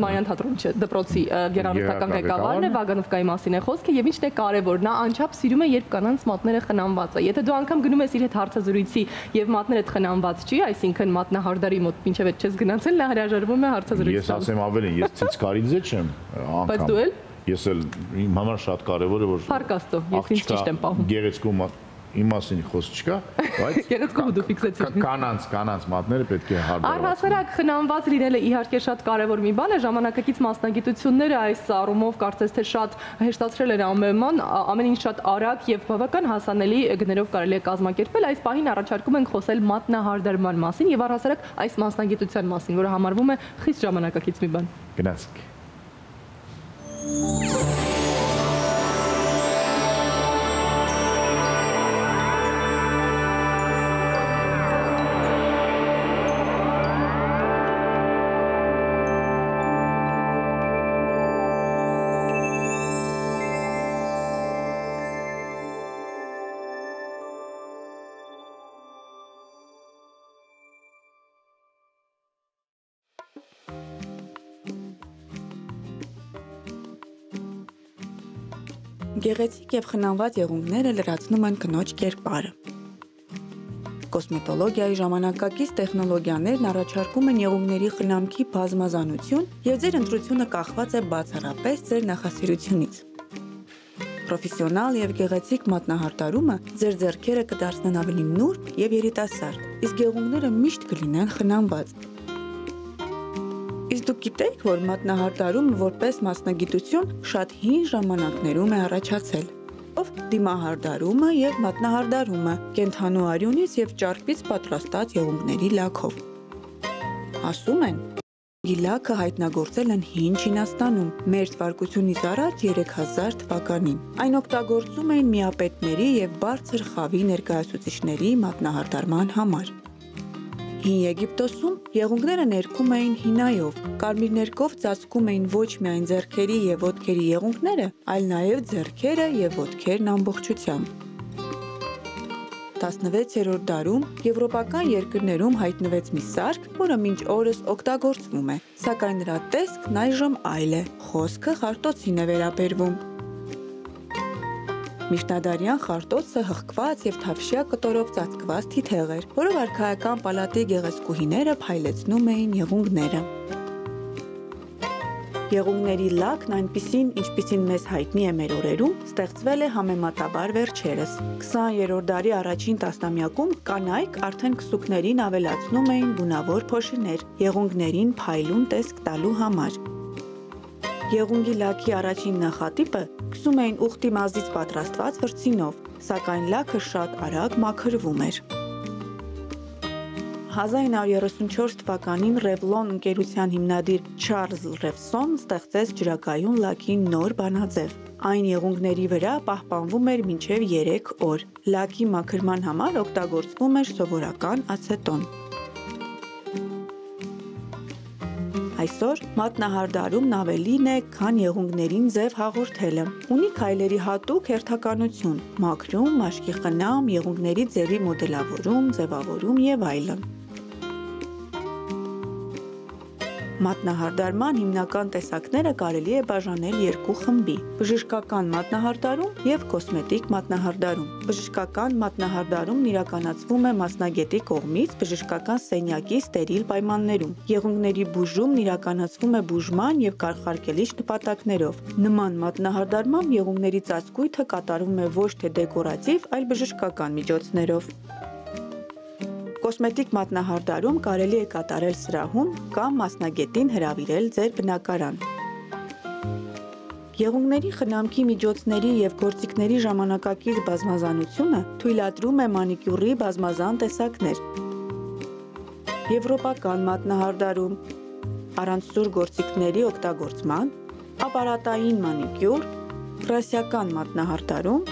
Մարիյան թատրոնի չէ, դպրոցի գեղարվեստական ղեկավարն է, Վագանովկայի մասին է խոսքը եւ ինչն է կարեւոր, նա անչափ սիրում է, երբ կանանց մատները խնամված է։ Եթե դու անգամ գնում ես իր հետ հարցազրույցի եւ մատներդ խնամված չի, այսինքն մատնահարդարի մոտ մինչեւ այդ չես գնացել, նա հրաժարվում է հարցազրույցից։ Ես ասեմ ավելին, ես Ցիսկարիձե չեմ անգամ։ Բայց դու էլ։ Ես էլ իմ համար շատ կարեւոր է որ Փարկաստո, ես ինձ ճիշտ եմ պահում։ Գեղեցկու իմ մասին խոսք չկա, բայց գեղեցկու դու ֆիքսեցիր։ Կանանց մատները պետք է հարդարացվեն։ Առհասարակ խնամված լինելը իհարկե շատ կարևոր մի բան է, ժամանակակից մասնագիտությունները այս առումով կարծես թե շատ հեշտացրել են ամեն ինչ շատ արագ եւ բավական հասանելի գներով կարելի է կազմակերպել։ Այս պահին առաջարկում ենք խոսել մատնահարդարման մասին եւ առհասարակ այս մասնագիտության մասին, որը համարվում է խիստ ժամանակակից մի բան։ Գնացեք։ Գեղեցիկ եւ խնամված եղունգները լրացնում են կնոջ կերպարը։ Կոսմետոլոգիայի ժամանակակից տեխնոլոգիաներն առաջարկում են եղունգների խնամքի բազմազանություն եւ ձեր ընտրությունը կախված է բացառապես ձեր նախասիրությունից։ Պրոֆեսիոնալ եւ գեղեցիկ մատնահարդարումը ձեր ձեռքերը կդարձնեն ավելի նուրբ եւ երիտասարդ, իսկ եղունգները միշտ կլինեն խնամված։ Իսկ դուք գիտեք, որ մատնահարդարումը որպես մասնագիտություն շատ հին ժամանակներում է առաջացել։ Ով դիմահարդարումը եւ մատնահարդարումը կենդանու արյունից եւ ճարպից պատրաստած եղունգների լաքով։ Ասում են, լաքը հայտնագործել են հին Չինաստանում, մեր թվարկությունից առաջ 3000 թվականին։ Այն օգտագործում էին միապետների եւ բարձր խավի ներկայացուցիչների մատնահարդարման համար։ Հին Եգիպտոսում եղունգները ներկում էին հինայով, կարմիր ներկով ծածկում էին ոչ միայն ձեռքերի եւ ոտքերի եղունգները, այլ նաեւ ձեռքերը եւ ոտքերն ամբողջությամբ։ 16-րդ դարում եվրոպական երկրներում հայտնվեց մի սարք, որը մինչ օրս օգտագործվում է, սակայն նրա տեսքն այժմ այլ է, խոսքը խարտոցին է վերաբերվում։ Միջնադարյան խարտոցը հղկված եւ թավշյա կտորով ծածկված թիթեղ էր, որով արքայական պալատի գեղեցկուհիները փայլեցնում էին եղունգները։ Եղունգների լաքն այնպիսին, ինչպիսին մեզ հայտնի է մեր օրերում, ստեղծվել է համեմատաբար վերջերս։ 20-րդ դարի առաջին տասնամյակում կանայք արդեն քսուկներին ավելացնում էին գունավոր փոշիներ, եղունգներին փայլուն տեսք տալու համար։ Եղունգի լաքի առաջին նախատիպը քսում էին ուղտի մազից պատրաստված վրձինով, սակայն լաքը շատ արագ մաքրվում էր։ 1934 թվականին Revlon ընկերության հիմնադիր Չարլզ Ռևսոն ստեղծեց ջրակայուն լաքի նոր բանաձև։ Այն եղունգների վրա պահպանվում էր մինչև 3 օր։ Լաքի մաքրման համար օգտագործվում էր սովորական ացետոն։ Այսօր մատնահարդարումն ավելին է, քան եղունգներին ձև հաղորդելը։ Ունի քայլերի հատուկ հերթականություն՝ մաքրում, մաշկի խնամ, եղունգների ձևի մոդելավորում, ձևավորում եւ այլն։ Մատնահարդարման հիմնական տեսակները կարելի է բաժանել երկու խմբի՝ բժշկական մատնահարդարում եւ կոսմետիկ մատնահարդարում։ Բժշկական մատնահարդարումն իրականացվում է մասնագետի կողմից բժշկական սենյակի ստերիլ պայմաններում։ Եղունգների բուժումն իրականացվում է բուժման եւ կանխարգելիչ նպատակներով։ Նման մատնահարդարմամբ եղունգների ծածկույթը կատարվում է ոչ թե դեկորատիվ, այլ բժշկական միջոցներով։ Կոսմետիկ մատնահարդարում կարելի է կատարել սրահում կամ մասնագետին հրավիրել ձեր բնակարան։ Եղունգների խնամքի միջոցների եւ գործիքների ժամանակակից բազմազանությունը թույլատրում է մանիկյուրի բազմազան տեսակներ։ Եվրոպական մատնահարդարում առանց սուր գործիքների օգտագործման, ապարատային մանիկյուր, ֆրանսիական մատնահարդարում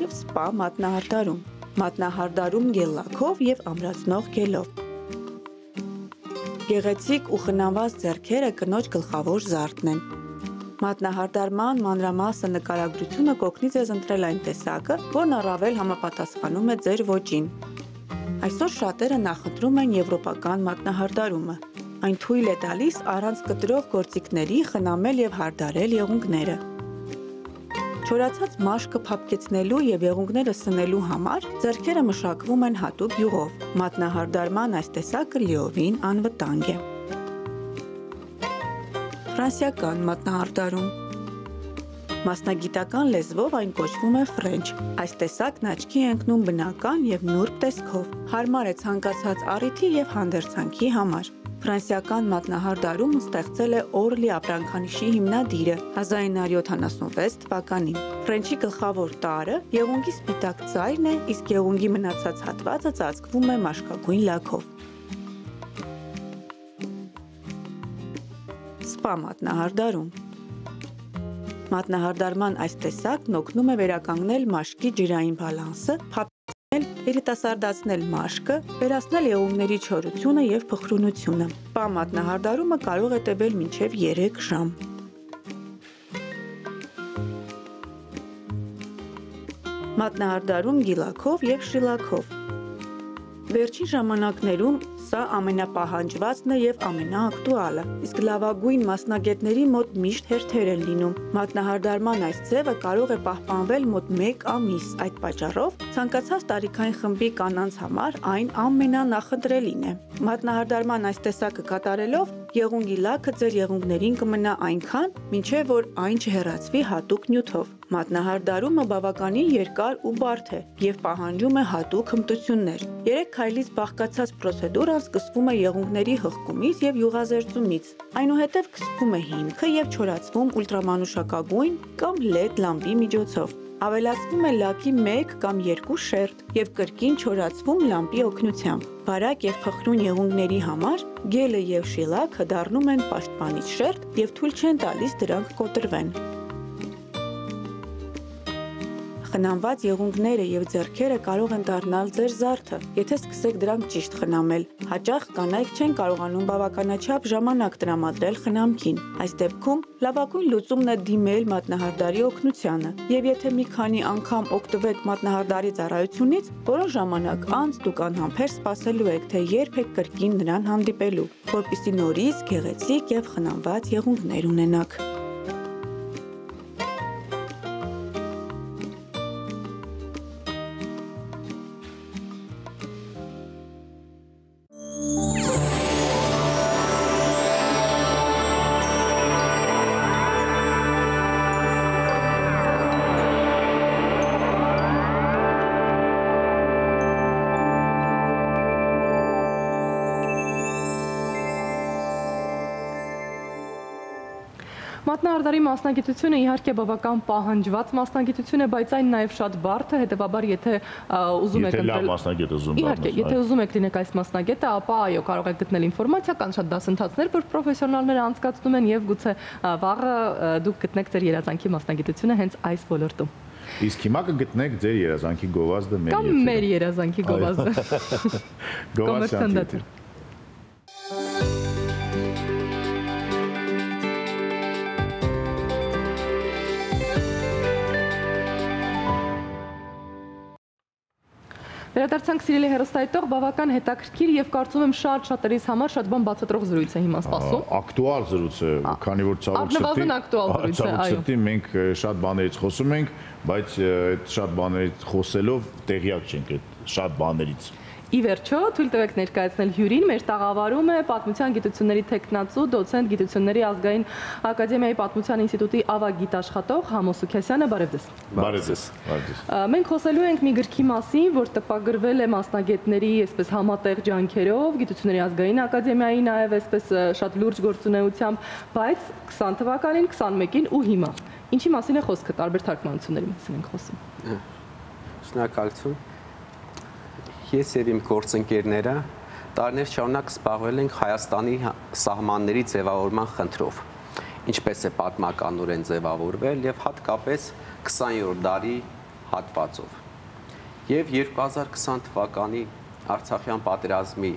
եւ սպա մատնահարդարում։ Մատնահարդարում գել-լաքով եւ ամրացնող գելով։ Գեղեցիկ ու խնամված ձեռքերը կնոջ գլխավոր զարդն են։ Մատնահարդարման մանրամասը նկարագրությունը կօգնի ձեզ ընտրել այն տեսակը, որն առավել համապատասխանում է ձեր ոճին։ Այսօր շատերը նախընտրում են եվրոպական մատնահարդարումը։ Այն թույլ է տալիս առանց կտրող գործիքների խնամել եւ հարդարել եղունգները։ Չորացած մաշկը փափկեցնելու եւ եղունգները սնելու համար ձեռքերը մշակվում են հատուկ յուղով։ Մատնահարդարման այս տեսակը լիովին անվտանգ է։ Ֆրանսիական մատնահարդարում Մասնագիտական լեզվով այն կոչվում է French։ Այս տեսակն աչքի է ընկնում բնական եւ նուրբ տեսքով։ Հարմար է ցանկացած առիթի եւ հանդերձանքի համար։ Ֆրանսիական մատնահարդարումը ստեղծել է Օրլի ապրանքանիշի հիմնադիրը 1976 թվականին։ Ֆրենչի գլխավոր տարրը եղունգի սպիտակ ծայրն է, իսկ եղունգի մնացած հատվածը ծածկվում է մաշկագույն լաքով։ Սպա մատնահարդարում Մատնահարդարման այս տեսակն օգնում է վերականգնել մաշկի ջրային բալանսը, երիտասարդացնել մաշկը, վերացնել եղունգների չորությունը եւ փխրունությունը։ Սպա մատնահարդարումը կարող է տևել մինչեւ 3 ժամ։ Մատնահարդարում գիլաքով եւ շիլաքով։ Վերջին ժամանակներում Սա ամենապահանջվածն է եւ ամենաակտուալը։ Իսկ լավագույն մասնագետների մոտ միշտ հերթեր են լինում։ Մատնահարդարման այս ձևը կարող է պահպանվել մոտ 1 ամիս։ Այդ պատճառով ցանկացած տարիքային խմբի կանանց համար այն ամենանախընտրելին է։ Մատնահարդարման այս տեսակը կատարելով եղունգի լաքը ձեր եղունգներին կմնա այնքան, մինչև որ այն չհեռացվի հատուկ նյութով։ Մատնահարդարումը բավականին երկար ու բարդ է եւ պահանջում է հատուկ հմտություններ։ 3 քայլից բաղկացած պրոցեդուրան սկսվում է եղունգների հղկումից եւ յուղազերծումից։ Այնուհետև քսվում է հիմքը եւ չորացվում ուլտրամանուշակագույն կամ LED լամպի միջոցով։ Ավելացվում է լաքի 1 կամ 2 շերտ եւ կրկին չորացվում լամպի օգնությամբ։ Բարակ եւ փխրուն եղունգների համար գելը եւ շիլակը դառնում են պաշտպանիչ շերտ եւ թույլ չեն տալիս դրանք կոտրվեն։ Խնամված եղունգները եւ ձեռքերը կարող են դառնալ ձեր զարդը, եթե սկսեք դրանք ճիշտ խնամել։ Հաճախ կանայք չեն կարողանում բավականաչափ ժամանակ տրամադրել խնամքին։ Այս դեպքում լավագույն լուծումն է դիմել մատնահարդարի օգնությանը։ Եվ եթե մի քանի անգամ օգտվեք մատնահարդարի ծառայությունից, որոշ ժամանակ անց դուք անհամբեր սպասելու եք, թե երբ եք կրկին նրան հանդիպելու, որպեսզի նորից գեղեցիկ եւ խնամված եղունգներ ունենաք։ Մատնահարդարի մասնագիտությունը իհարկե բավական պահանջված մասնագիտություն է, բայց այն նաև շատ բարդ է, հետևաբար եթե ուզում եք լավ մասնագետ ուզում իհարկե, եթե ուզում եք լինեք այս մասնագետը, ապա այո, կարող եք գտնել ինֆորմացիա, կան շատ դասընթացներ, որ պրոֆեսիոնալները անցկացնում են եւ գուցե վաղը դուք գտնեք ձեր երազանքի մասնագիտությունը հենց այս ոլորտում։ Իսկ հիմա կգտնեք ձեր երազանքի գովազդը մեր կամ մեր երազանքի գովազդը։ Գովազդը։ Վերադարձանք սիրելի հեռուստայտող, բավական հետաքրքիր եւ կարծում եմ շատերիս համար շատ բան բացատրող զրույց է հիմա սպասում։ Ակտուալ զրույց է, քանի որ առնվազն ակտուալ զրույց է, այո։ Մենք շատ բաներից խոսում ենք, բայց այդ շատ բաներից խոսելով տեղյակ չենք այդ շատ բաներից։ Ի վերջո, թույլ տվեք ներկայացնել հյուրին, մեր տաղավարում է պատմության գիտությունների թեկնածու, դոցենտ Գիտությունների ազգային ակադեմիայի պատմության ինստիտուտի ավագ գիտաշխատող Համո Սուքեսյանը, բարև ձեզ։ Բարև ձեզ։ Մենք խոսելու ենք մի գրքի մասին, որ տպագրվել է մասնագետների այսպես համատեղ ջանքերով, Գիտությունների ազգային ակադեմիայի նաև այսպես շատ լուրջ գործունեությամբ, բայց 20 թվականին, 21-ին ու հիմա։ Ինչի մասին է խոսքը, տարբեր թարգմանությունների մասին ենք խոսում։ Շնորհակալություն։ Ես եւ իմ գործընկերները տարիներ շարունակ զբաղվել ենք Հայաստանի սահմանների ձևավորման խնդրով, ինչպես է պատմականորեն ձևավորվել եւ հատկապես 20-րդ դարի հատվածով։ Եվ 2020 թվականի Արցախյան պատերազմի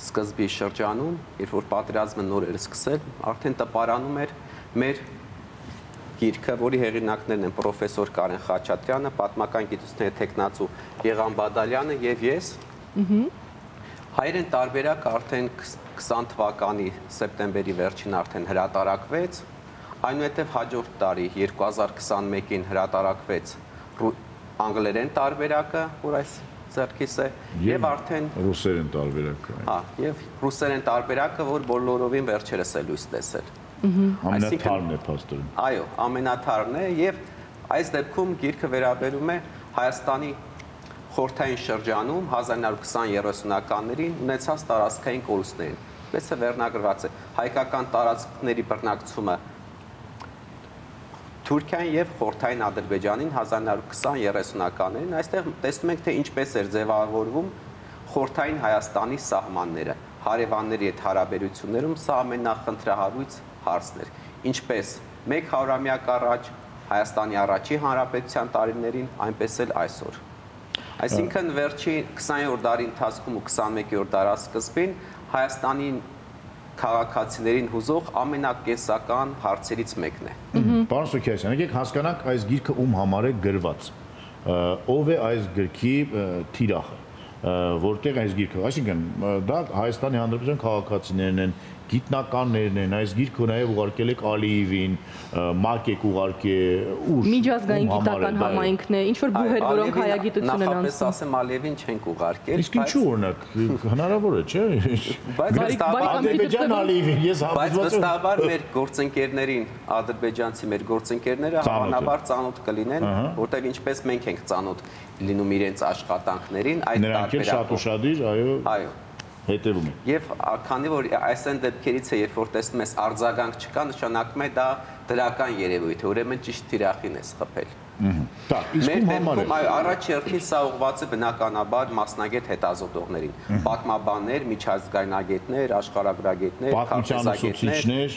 սկզբի շրջանում, երբ որ պատերազմը նոր էր սկսել, արդեն տպարանում էր մեր գիրքը, որի հեղինակներն են պրոֆեսոր Կարեն Խաչատրյանը, պատմական գիտությունների թեկնածու Եղան Բադալյանը եւ ես։ Հայերեն տարբերակը արդեն 20 թվականի սեպտեմբերի վերջին արդեն հրատարակվեց, այնուհետև հաջորդ տարի 2021-ին հրատարակվեց անգլերեն տարբերակը, որ այս ձեռքիս է, եւ արդեն ռուսերեն տարբերակը։ Հա, եւ ռուսերեն տարբերակը, որ բոլորովին վերջերս է լույս տեսել։ Ամենաթարն է փաստորեն։ Այո, ամենաթարն է եւ այս դեպքում գիրքը վերաբերում է Հայաստանի խորհրդային շրջանում 1920-30-ականներին ունեցած տարածքային կորուստներին։ Պես է վերնագրված է հայկական տարածքների բռնակցումը Թուրքիային եւ խորհրդային Ադրբեջանին 1920-30-ականներին։ Այստեղ տեսնում ենք, թե ինչպես էր ձևավորվում խորհրդային Հայաստանի սահմանները։ Հարևանների հետ հարաբերություններում սա ամենախնդրահարույց հարցն էր, ինչպես 100-ամյակ առաջ Հայաստանի առաջի հանրապետության տարիներին, այնպես էլ այսօր։ Այսինքն վերջին 20-րդ դարի ընթացքում ու 21-րդ դարասկզբին Հայաստանի քաղաքացիներին հուզող ամենակենսական հարցերից մեկն է։ Պարոն Սուքեսյան, եկեք հասկանանք այս գիրքը ում համար է գրված։ Ով է այս գրքի թիրախը։ որտեղ այս գիրքը, այսինքն դա Հայաստանի Հանրապետության քաղաքացիներն են, գիտնականներն են, այս գիրքը նաև ուղարկել եք Ալիևին, ՄԱԿ եք ուղարկել ուր միջազգային գիտական համայնքն է, ինչ որ բուհեր, որոնք հայագիտություն են անցնում։ Նախապես ասեմ Ալիևին չենք ուղարկել, իսկ ինչու օրինակ հնարավոր է, չէ՞։ Ադրբեջան Ալիևին, ես բայց վստահաբար մեր գործընկերներին, ադրբեջանցի մեր գործընկերները հավանաբար ծանոթ կլինեն, որտեղ ինչպես մենք ենք ծանոթ լինում իրենց աշխատանքներին, այդ տարբերակով։ Նրանք էլ շատ ուշադիր, այո, հետևում են։ Եվ քանի որ այսեն դեպքերից է, երբ որ տեսնում ես արձագանք չկա, նշանակում է դա դրական երևույթ է, ուրեմն ճիշտ թիրախին ես խփել։ Մեր դեպքում առաջ հերթին սա ուղղված է բնականաբար մասնագետ հետազոտողներին, պատմաբաններ, միջազգայնագետներ, աշխարհագրագետներ, քաղաքացիներ,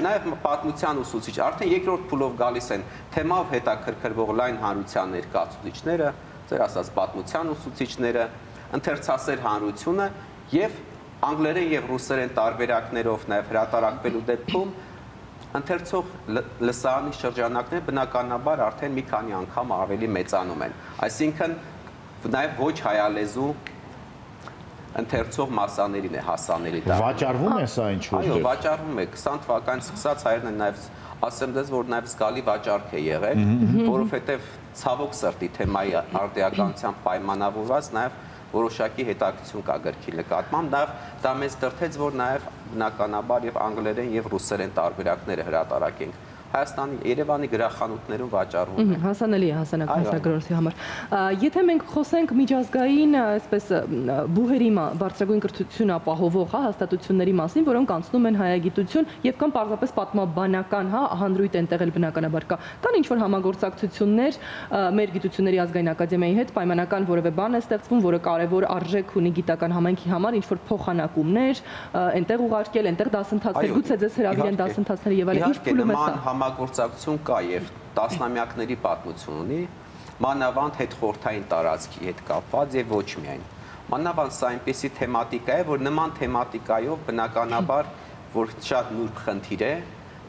նաև պատմության ուսուցիչ, արդեն երկրորդ փուլով գալիս են թեմայով հետաքրքրվող լայն հանրության ներկայացուցիչները, ձեր ասած պատմության ուսուցիչները, ընթերցասեր հանրությունը եւ անգլերեն եւ ռուսերեն տարբերակներով նաեւ հրատարակվելու դեպքում ընթերցող լսարանի շրջանակները բնականաբար արդեն մի քանի անգամ ավելի մեծանում են, այսինքն նաեւ ոչ հայալեզու ընթերցող մասաներին է հասանելի դա։ Վաճառվում է սա ինչ-որ։ Այո, վաճառվում է, 20 թվականից սկսած հայերն են նաեւ ասեմ դες որ նաեւ զգալի վաճառք է եղել, որովհետեւ ցավոք սրտի թեմայի արդիականությամբ պայմանավորված նաեւ որոշակի հետաքրքրություն կա գրքի նկատմամբ, նաև դա մեզ դրդեց, որ նաև բնականաբար եւ անգլերեն եւ ռուսերեն տարբերակները հրատարակենք։ Հայաստանի Երևանի գրախանութներում վաճառվում է։ Հասանելի է հասանակ մասնագործի համար։ Եթե մենք խոսենք միջազգային, այսպես բուհերի բարձրագույն կրթություն ապահովող հաստատությունների մասին, որոնք անցնում են հայագիտություն եւ կամ պարզապես պատմաբանական, հանրույթ են տեղել բնականաբար կա։ Կան ինչ-որ համագործակցություններ մեր գիտությունների ազգային ակադեմիայի հետ, պայմանական որևէ բան է ստեղծվում, որը կարևոր արժեք ունի գիտական համայնքի համար, ինչ-որ փոխանակումներ, այնտեղ ուղարկել, այնտեղ դասընթացներ, գուցե ձեզ հրավիրեն դասընթացները եւ այլն, ինչ փուլում է սա։ Համագործակցություն կա եւ տասնամյակների պատմություն ունի, մանավանդ հետխորհրդային տարածքի հետ կապված եւ ոչ միայն։ Մանավանդ սա այնպեսի թեմատիկա է, որ նման թեմատիկայով բնականաբար, որ շատ նուրբ խնդիր է,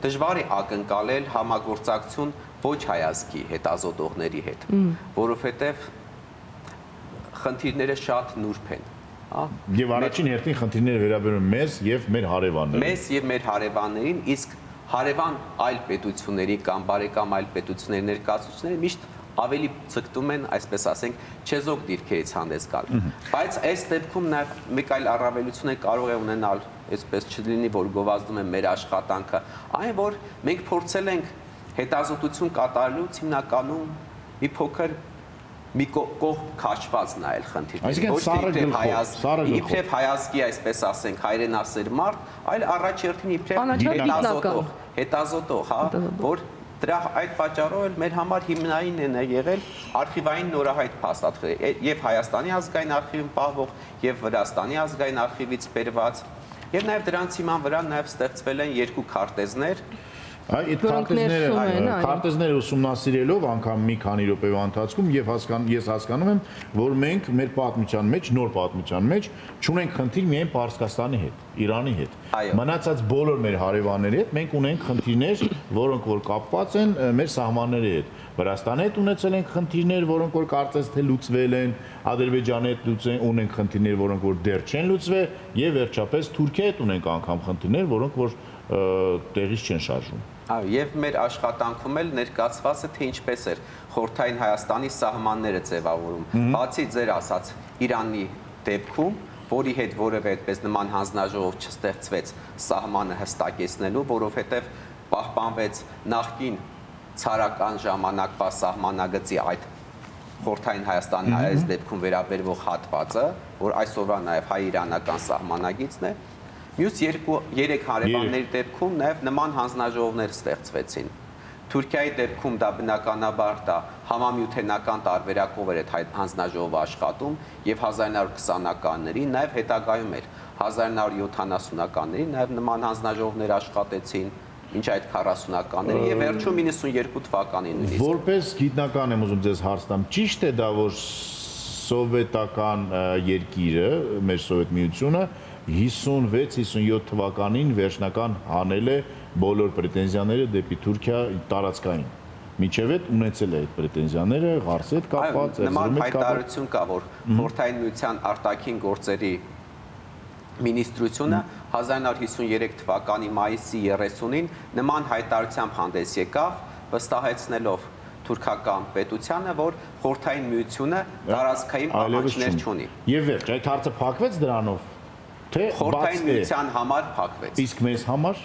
դժվար է ակնկալել համագործակցություն ոչ հայազգի հետազոտողների հետ, որովհետեւ խնդիրները շատ նուրբ են։ Եվ առաջին հերթին խնդիրները վերաբերում են մեզ եւ մեր հարևաններին։ Մեզ եւ մեր հարևաններին, իսկ հարևան այլ պետությունների կամ բարեկամ այլ պետությունների ներկայացուցիչները միշտ ավելի ցկտում են, այսպես ասենք, չեզոք դիրքերից հանդես գալ։ Բայց այս դեպքում նաև մեկ այլ առավելություն է կարող է ունենալ, այսպես չլինի, որ գովազդում է մեր աշխատանքը, այն որ մենք փորձել ենք հետազոտություն կատարելուց հիմնականում մի փոքր մի կողմ քաշված նայել խնդիրներին, իբրև հայազգի, այսպես ասենք, հայրենասեր մարդ, այլ առաջ երթին իբրև հետազոտող, որ դրա այդ պատճառով էլ մեր համար հիմնային է եղել արխիվային նորահայտ փաստաթղթերը, եւ Հայաստանի ազգային արխիվում պահվող, եւ Վրաստանի ազգային արխիվից բերված, եւ նաեւ դրանց հիման վրա նաեւ ստեղծվել են երկու քարտեզներ, Այդ քարտեզները ուսումնասիրելով անգամ մի քանի րոպեվա ընթացքում եւ ես հասկանում եմ, որ մենք մեր պատմության մեջ, նոր պատմության մեջ չունենք խնդիր միայն Պարսկաստանի հետ, Իրանի հետ։ Մնացած բոլոր մեր հարևանների հետ մենք ունենք խնդիրներ, որոնք որ կապված են մեր սահմանների հետ։ Վրաստանի հետ ունեցել ենք խնդիրներ, որոնք որ կարծես թե լուծվել են, Ադրբեջանի հետ ունենք խնդիրներ, որոնք որ դեռ չեն լուծվել, եւ վերջապես Թուրքիայի հետ ունենք անգամ խնդիրներ, որոնք որ տեղից չեն շարժվում։ Այո, եւ մեր աշխատանքում էլ ներկայացված է թե ինչպես էր խորհրդային Հայաստանի սահմանները ձևավորում։ Բացի ձեր ասած Իրանի դեպքում, որի հետ որևէ այդպես նման հանձնաժողով չստեղծվեց սահմանը հստակեցնելու, որովհետեւ պահպանվեց նախկին ցարական ժամանակվա սահմանագծի այդ խորհրդային Հայաստանի այս դեպքում վերաբերվող հատվածը, որ այսօրվա նաեւ հայ-իրանական սահմանագիծն է, մյուս երեք հարևանների դեպքում նաև նման հանձնաժողովներ ստեղծվեցին։ Թուրքիայի դեպքում դա բնականաբար դա համամիութենական տարբերակով էր այդ հանձնաժողովը աշխատում եւ 1920-ականներին, նաև հետագայում էր 1970-ականներին նաև նման հանձնաժողովներ աշխատեցին, ինչ այդ 40-ականների եւ վերջում 92 թվականին նույնիսկ։ Որպես գիտնական եմ ուզում ձեզ հարց տամ, ճիշտ է դա, որ սովետական երկիրը, մեր Սովետ միությունը 56-57 թվականին վերջնական հանել է բոլոր պրետենզիաները դեպի Թուրքիա տարածքային։ միջև այդ ունեցել է այդ պրետենզիաները, Ղարսի հետ կապված, նման հայտարարություն կա, որ Խորհրդային Միության արտաքին գործերի Մինիստրությունը 1953 թվականի մայիսի 30-ին նման հայտարարությամբ հանդես եկավ, վստահեցնելով թուրքական պետությանը, որ Խորհրդային Միությունը տարածքային պահանջներ չունի։ Եվ վերջ, այդ հարցը փակվեց դրանով, թե Խորհրդային Միության համար փակվեց։ Իսկ մեզ համար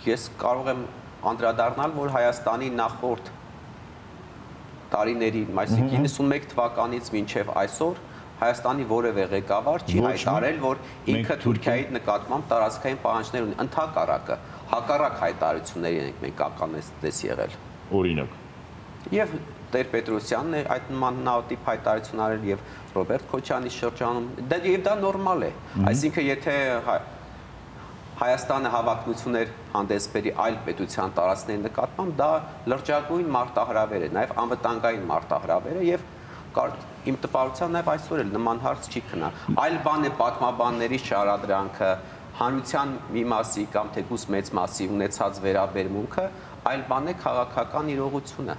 Ես կարող եմ անդրադառնալ, որ Հայաստանի նախորդ տարիներին, այսինքն 91 թվականից մինչև այսօր Հայաստանի որևէ ղեկավար չի հայտարարել, որ ինքը Թուրքիայի նկատմամբ տարածքային պահանջներ ունի, ընդհակառակը, հակառակ հայտարարությունների ենք մենք ականատես եղել։ Օրինակ։ Եվ Տեր-Պետրոսյանն է այդ նման նավատիպ հայտարարություն արել եւ Ռոբերտ Քոչյանի շրջանում, եւ դա նորմալ է։ Այսինքն եթե Հայաստանը հավակնություններ հանդես բերի այլ պետության տարածքների նկատմամբ, դա լրջագույն մարտահրավեր է, նաև անվտանգային մարտահրավեր է եւ իմ տպավորությամբ նաև այսօր էլ նման հարց չի քնա։ Այլ բան է պատմաբանների շարադրանքը, հանրության մի մասի կամ թեկուզ մեծ մասի ունեցած վերաբերմունքը, այլ բան է քաղաքական իրողությունը։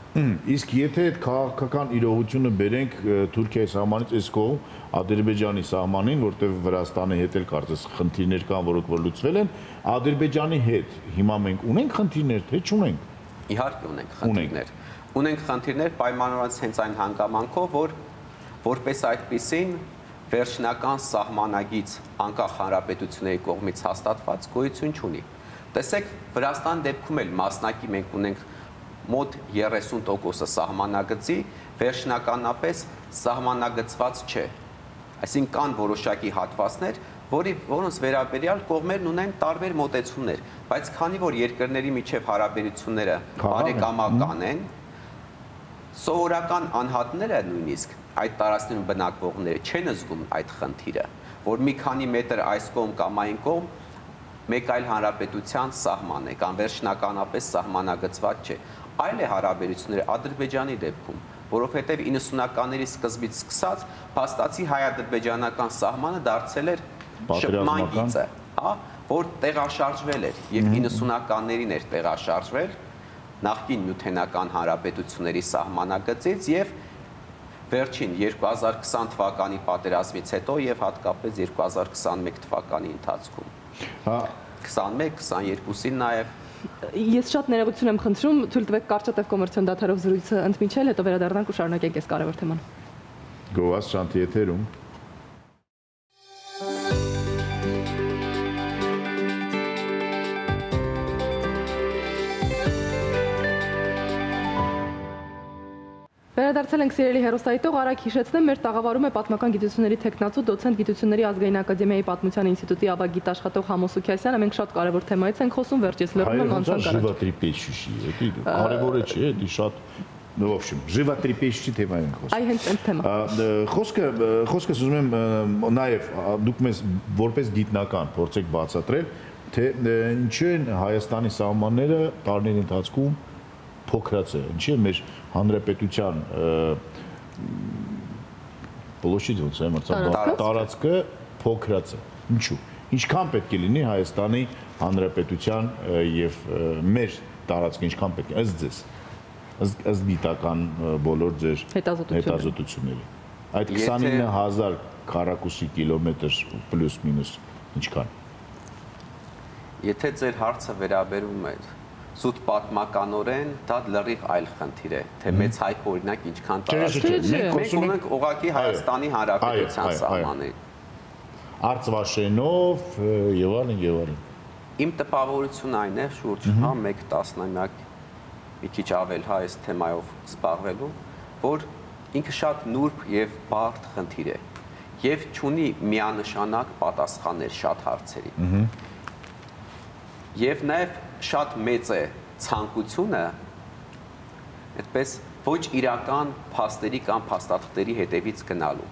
Իսկ եթե այդ քաղաքական իրողությունը բերենք Թուրքիայի սահմանից այս կողմ Ադրբեջանի սահմանին, որտեղ Վրաստանի հետ էլ կարծես խնդիրներ կան, որոնք որ լուծվել են, Ադրբեջանի հետ հիմա մենք ունենք խնդիրներ, թե չունենք։ Իհարկե ունենք խնդիրներ։ Ունենք խնդիրներ պայմանավորված հենց այն հանգամանքով, որ որպես այդպիսին վերջնական սահմանագիծ անկախ հանրապետությունների կողմից հաստատված գոյություն չունի։ Տեսեք, Վրաստան դեպքում էլ մասնակի մենք ունենք մոտ 30%-ը սահմանագծի, վերջնականապես սահմանագծված չէ։ Այսինքն կան որոշակի հատվածներ, որոնց վերաբերյալ կողմերն ունեն տարբեր մոտեցումներ, բայց քանի որ երկրների միջև հարաբերությունները բարեկամական են, սովորական անհատները նույնիսկ այդ տարածքներում բնակվողները չեն զգում այդ խնդիրը, որ մի քանի մետր այս կողմ կամ այն կողմ մեկ այլ հանրապետության սահման է կամ վերջնականապես սահմանագծված չէ։ Այլ է հարաբերությունները Ադրբեջանի դեպքում, որովհետև 90-ականների սկզբից սկսած փաստացի հայ-ադրբեջանական սահմանը դարձել էր շփման գիծը, հա, որ տեղաշարժվել էր եւ 90-ականներին էր տեղաշարժվել նախկին նյութենական հանրապետությունների սահմանագծից եւ վերջին 2020 թվականի պատերազմից հետո եւ հատկապես 2021 թվականի ընթացքում։ 21-22-ին նաև Ես շատ ներողություն եմ խնդրում, թույլ տվեք կարճատև կոմերցիոն դադարով զրույցը ընդմիջել, հետո վերադառնանք ու շարունակենք այս կարևոր թեման։ Գովազ Շանթի եթերում։ Վերադարձել ենք սիրելի հեռուստադիտող, արագ հիշեցնեմ, մեր տաղավարում է պատմական գիտությունների թեկնածու, դոցենտ Գիտությունների ազգային ակադեմիայի պատմության ինստիտուտի ավագ գիտաշխատող Համոս Սուքիասյանը, մենք շատ կարևոր թեմայից ենք խոսում, վերջից լրում եմ անցանկարաճ։ Կարևորը չէ, դա շատ, в общем, животрепещущий թեմա ենք խոսում։ Այ հենց այդ թեմա։ Խոսքս ուզում եմ նաև դուք մեզ որպես գիտնական փորձեք բացատրել, թե ինչու են Հայաստանի սահմանները տարիների ընթացքում փոքրացել, ինչի մեր հանրապետության պլոշիդ ոնց է տարածքը փոքրացել։ Ինչու։ Ինչքան պետք է լինի Հայաստանի հանրապետության եւ մեր տարածքը ինչքան պետք է ըստ ձեզ ըստ գիտական բոլոր ձեր հետազոտությունների։ Այդ 29000 քառակուսի կիլոմետր պլյուս մինուս ինչքան։ Եթե ձեր հարցը վերաբերում է Սուտ պատմականորեն դա լրիվ այլ խնդիր է, թե մեծ հայք օրինակ ինչքան տարածք։ Մենք ունենք ուղղակի Հայաստանի Հանրապետության սահմաններ։ Արծվաշենով եւ այլն եւ այլն։ Իմ տպավորությունն այն է, շուրջ 1 տասնամյակ մի քիչ ավել այս թեմայով զբաղվելու, որ ինքը շատ նուրբ եւ բարդ խնդիր է եւ չունի միանշանակ պատասխաններ շատ հարցերի։ Եվ նաեւ շատ մեծ է ցանկությունը այդպես ոչ իրական փաստերի կամ փաստաթղթերի հետևից գնալու։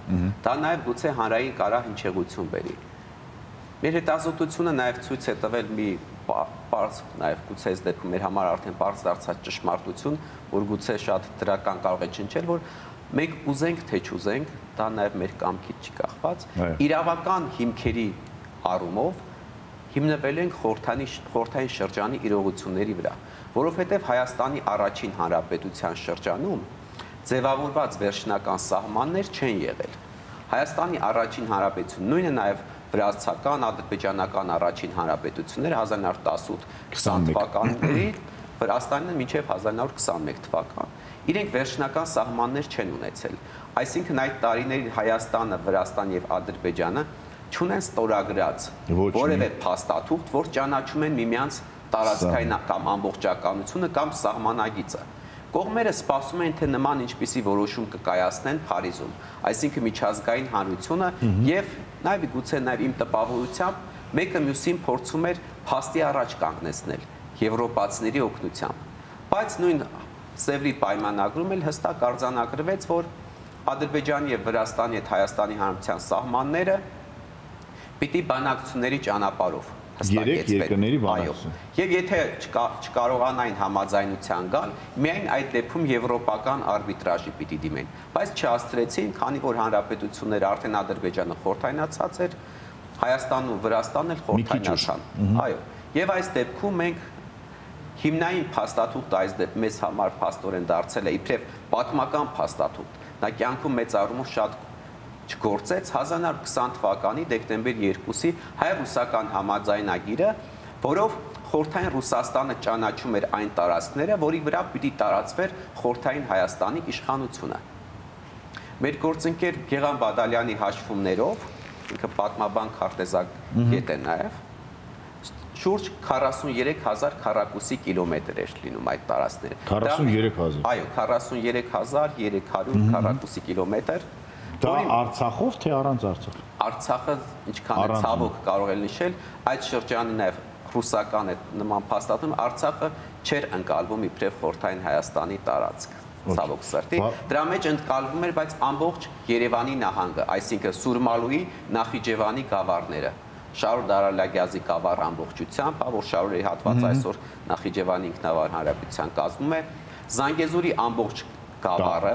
Դա նաև գուցե հանրային կարա հնչեղություն բերի։ Մեր հետազոտությունը նաև ցույց է տվել մի բարձ նաև գուցե այս դեպքում մեր համար արդեն բարձ դարձած ճշմարտություն, որ գուցե շատ դրական կարող է հնչել, որ մենք ուզենք թե չուզենք, դա նաև մեր կամքից չի կախված, իրավական հիմքերի առումով հիմնվել են խորհրդային շրջանի իրողությունների վրա, որովհետև Հայաստանի առաջին հանրապետության շրջանում ձևավորված վերջնական սահմաններ չեն եղել։ Հայաստանի առաջին հանրապետություն, նույնը նաև վրացական, ադրբեջանական առաջին հանրապետությունները 1918-20 թվականների, Վրաստանը մինչև 1921 թվական։ Իրենք վերջնական սահմաններ չեն ունեցել։ Այսինքն այդ տարիների Հայաստանը, Վրաստան եւ Ադրբեջանը չունեն ստորագրած որևէ փաստաթուղթ, որ ճանաչում են միմյանց տարածքային կամ ամբողջականությունը կամ սահմանագիծը։ Կողմերը սպասում են, թե նման ինչպիսի որոշում կկայացնեն Փարիզում, այսինքն միջազգային հանրությունը եւ նաեւ գուցե նաեւ իմ տպավորությամբ մեկը մյուսին փորձում էր փաստի առաջ կանգնեցնել եվրոպացիների օգնությամբ։ Բայց նույն Սևրի պայմանագրում էլ հստակ արձանագրվեց, որ Ադրբեջանի եւ Վրաստանի հետ Հայաստանի Հանրապետության սահմանները պիտի բանակցությունների ճանապարհով հստակեցվեն։ Եվ եթե չկարողանային համաձայնության գալ, միայն այդ դեպքում եվրոպական արբիտրաժի պիտի դիմեն։ Բայց չհասցրեցին, քանի որ հանրապետությունները արդեն Ադրբեջանը խորհրդայնացած էր, Հայաստանն ու Վրաստանն էլ խորհրդայնացան։ Այո, եւ այս դեպքում մենք հիմնային փաստաթուղթը այս դեպքում մեզ համար փաստորեն դարձել է իբրև պատմական փաստաթուղթ։ Նա կյանքում մեծ առումով շատ չգործեց 1920 թվականի դեկտեմբեր 2-ի հայ-ռուսական համաձայնագիրը, որով խորհրդային Ռուսաստանը ճանաչում էր այն տարածքները, որի վրա պիտի տարածվեր խորհրդային Հայաստանի իշխանությունը։ Մեր գործընկեր Գեղամ Բադալյանի հաշվումներով, ինքը պատմաբան քարտեզագետ է նաև, շուրջ 43,000 քառակուսի կիլոմետր էր լինում այդ տարածքները։ 43,000։ Այո, 43,300 քառակուսի կիլոմետր։ Դա Արցախով թե առանց Արցախ։ Արցախը ինչքան է ցավոք կարող է նշել, այդ շրջանի նաև ռուսական է նման փաստաթում Արցախը չէր ընկալվում իբրև խորհրդային Հայաստանի տարածք։ Ցավոք սրտի։ Դրա մեջ ընկալվում էր, բայց ամբողջ Երևանի նահանգը, այսինքն Սուրմալուի, Նախիջևանի գավառները։ Շարուր Դարալագյազի գավառ ամբողջությամբ, որ Շարուրի հատված այսօր Նախիջևանի ինքնավար հանրապետության կազմում է, Զանգեզուրի ամբողջ գավառը,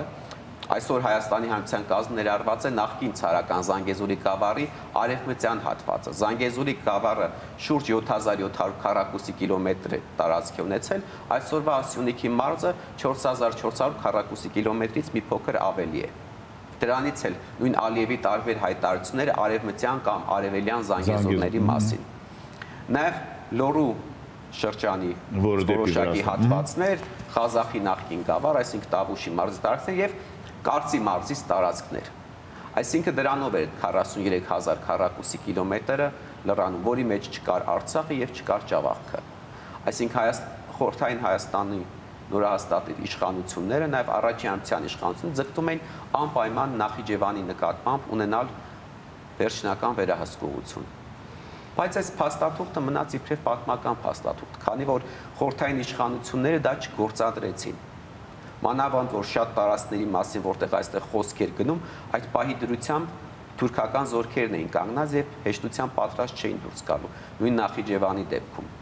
այսօր Հայաստանի Հանրապետության կազմում ներառված է նախկին ցարական Զանգեզուրի գավառի արևմտյան հատվածը։ Զանգեզուրի գավառը շուրջ 7700 քառակուսի կիլոմետր տարածք է ունեցել, այսօրվա Սյունիքի մարզը 4400 քառակուսի կիլոմետրից մի փոքր ավելի է։ Դրանից էլ նույն Ալիևի տարբեր հայտարարությունները արևմտյան կամ արևելյան Զանգեզուրների մասին։ Նաև Լոռու շրջանի որոշակի հատվածներ, Ղազախի նախկին գավառ, այսինքն Տավուշի մարզի տարածքներ եւ Կարծի մարզից տարածքներ։ Այսինքն դրանով էր 43,000 քառակուսի կիլոմետրը լռանում, որի մեջ չկար Արցախը եւ չկար Ջավախքը։ Այսինքն խորհրդային Հայաստանի նորահաստատել իշխանությունները, նաև առաջին ամբողջական իշխանությունը ձգտում էին անպայման Նախիջևանի նկատմամբ ունենալ վերջնական վերահսկողություն։ Բայց այս փաստաթուղթը մնաց իբրև պատմական փաստաթուղթ, քանի որ խորհրդային իշխանությունները դա չգործադրեցին։ Մանավանդ որ շատ տարածքների մասին, որտեղ այստեղ խոսք էր գնում, այդ պահի դրությամբ թուրքական զորքերն էին կանգնած եւ հեշտությամբ պատրաստ չէին դուրս գալու, նույն Նախիջևանի դեպքում։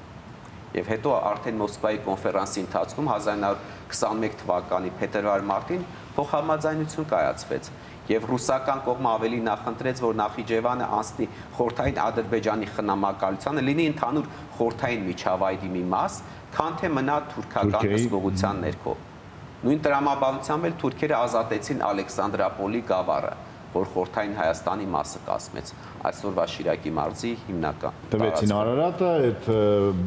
Եվ հետո արդեն Մոսկվայի կոնֆերանսի ընթացքում 1921 թվականի փետրվար-մարտին փոխհամաձայնություն կայացվեց եւ ռուսական կողմը ավելի նախընտրեց, որ Նախիջևանը անցնի խորհրդային Ադրբեջանի խնամակալությանը, լինի ընդհանուր խորհրդային միջավայրի մի մաս, քան թե մնա թուրքական հսկողության ներքո։ Նույն տրամաբանությամբ էլ թուրքերը ազատեցին Ալեքսանդրապոլի գավառը, որ խորհրդային Հայաստանի մասը կազմեց, այսօրվա Շիրակի մարզի հիմնական։ Տվեցին Արարատը, այդ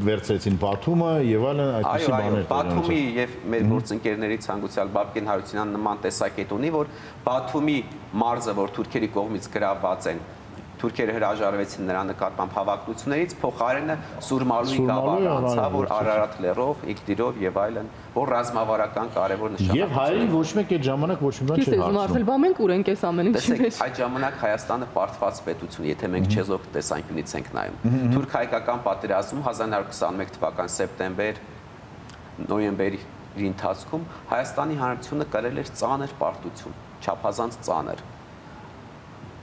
վերցրեցին Բաթումը եւ այլն այդպիսի բաներ։ Այո, Բաթումի եւ մեր գործընկերների ցանկացյալ Բաբկեն Հարությունյան նման տեսակետ ունի, որ Բաթումի մարզը, որ թուրքերի կողմից գրավված են, թուրքերը հրաժարվեցին նրա նկատմամբ հավակնություններից, փոխարենը Սուրմալուի գավառը անցավ, որ Արարատ լեռով, Իգդիրով եւ այլն, որ ռազմավարական կարևոր նշանակություն։ Եվ հայերին ոչ մեկ այդ ժամանակ ոչ մի բան չէր հարցնում։ Բա մենք ուր ենք այս ամեն ինչի մեջ։ Այդ ժամանակ Հայաստանը պարտված պետություն, եթե մենք չեզոք տեսանկյունից ենք նայում։ Թուրք-հայկական պատերազմում 1921 թվականի սեպտեմբեր նոյեմբերի ընթացքում Հայաստանի Հանրապետությունը կրել էր ծանր պարտություն, չափազանց ծանր։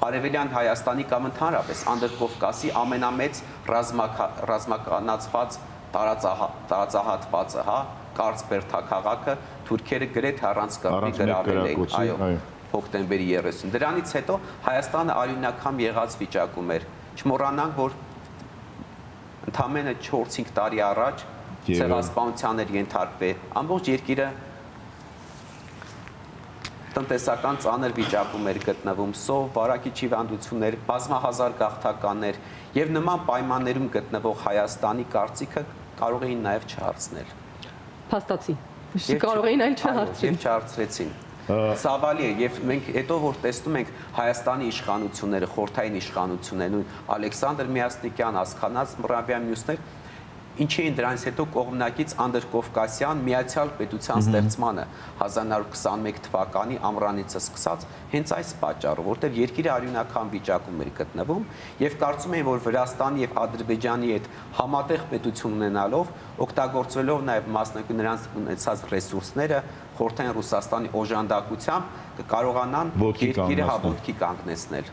Արևելյան Հայաստանի կամ ընդհանրապես Անդրկովկասի ամենամեծ ռազմականացված տարածահատվածը, Կարծբերդա քաղաքը թուրքերը գրեթե առանց կապի գրավել էին, այո, հոկտեմբերի 30։ Դրանից հետո Հայաստանը արյունաքամ եղած վիճակում էր։ Չմոռանանք, որ Ընդամենը 4-5 տարի առաջ ցեղասպանության էր ենթարկվել ամբողջ երկիրը տնտեսական ծանր վիճակում էր գտնվում, սով, վարակիչ հիվանդություններ, բազմահազար գաղթականներ եւ նման պայմաններում գտնվող Հայաստանի կարծիքը կարող էին նաեւ չհարցնել։ Փաստացի։ Կարող էին այլ չհարցրել։ Եվ չհարցրեցին։ Ցավալի է եւ մենք հետո որ տեսնում ենք Հայաստանի իշխանությունները, խորհրդային իշխանությունները, նույն Ալեքսանդր Միասնիկյան, Ասխանաց Մռավյան մյուսներ Ինչի են դրանից հետո կողմնակից անդրկովկասյան միացյալ պետության ստեղծմանը 1921 թվականի ամռանից սկսած հենց այս պատճառով, որտեղ երկիրը արյունական վիճակում էր գտնվում եւ կարծում էին, որ Վրաստանի եւ Ադրբեջանի հետ համատեղ պետություն ունենալով, օգտագործելով նաեւ մասնակցի նրանց ունեցած ռեսուրսները խորհրդային Ռուսաստանի օժանդակությամբ կկարողանան երկիրը հաբուտքի կանգնեցնել։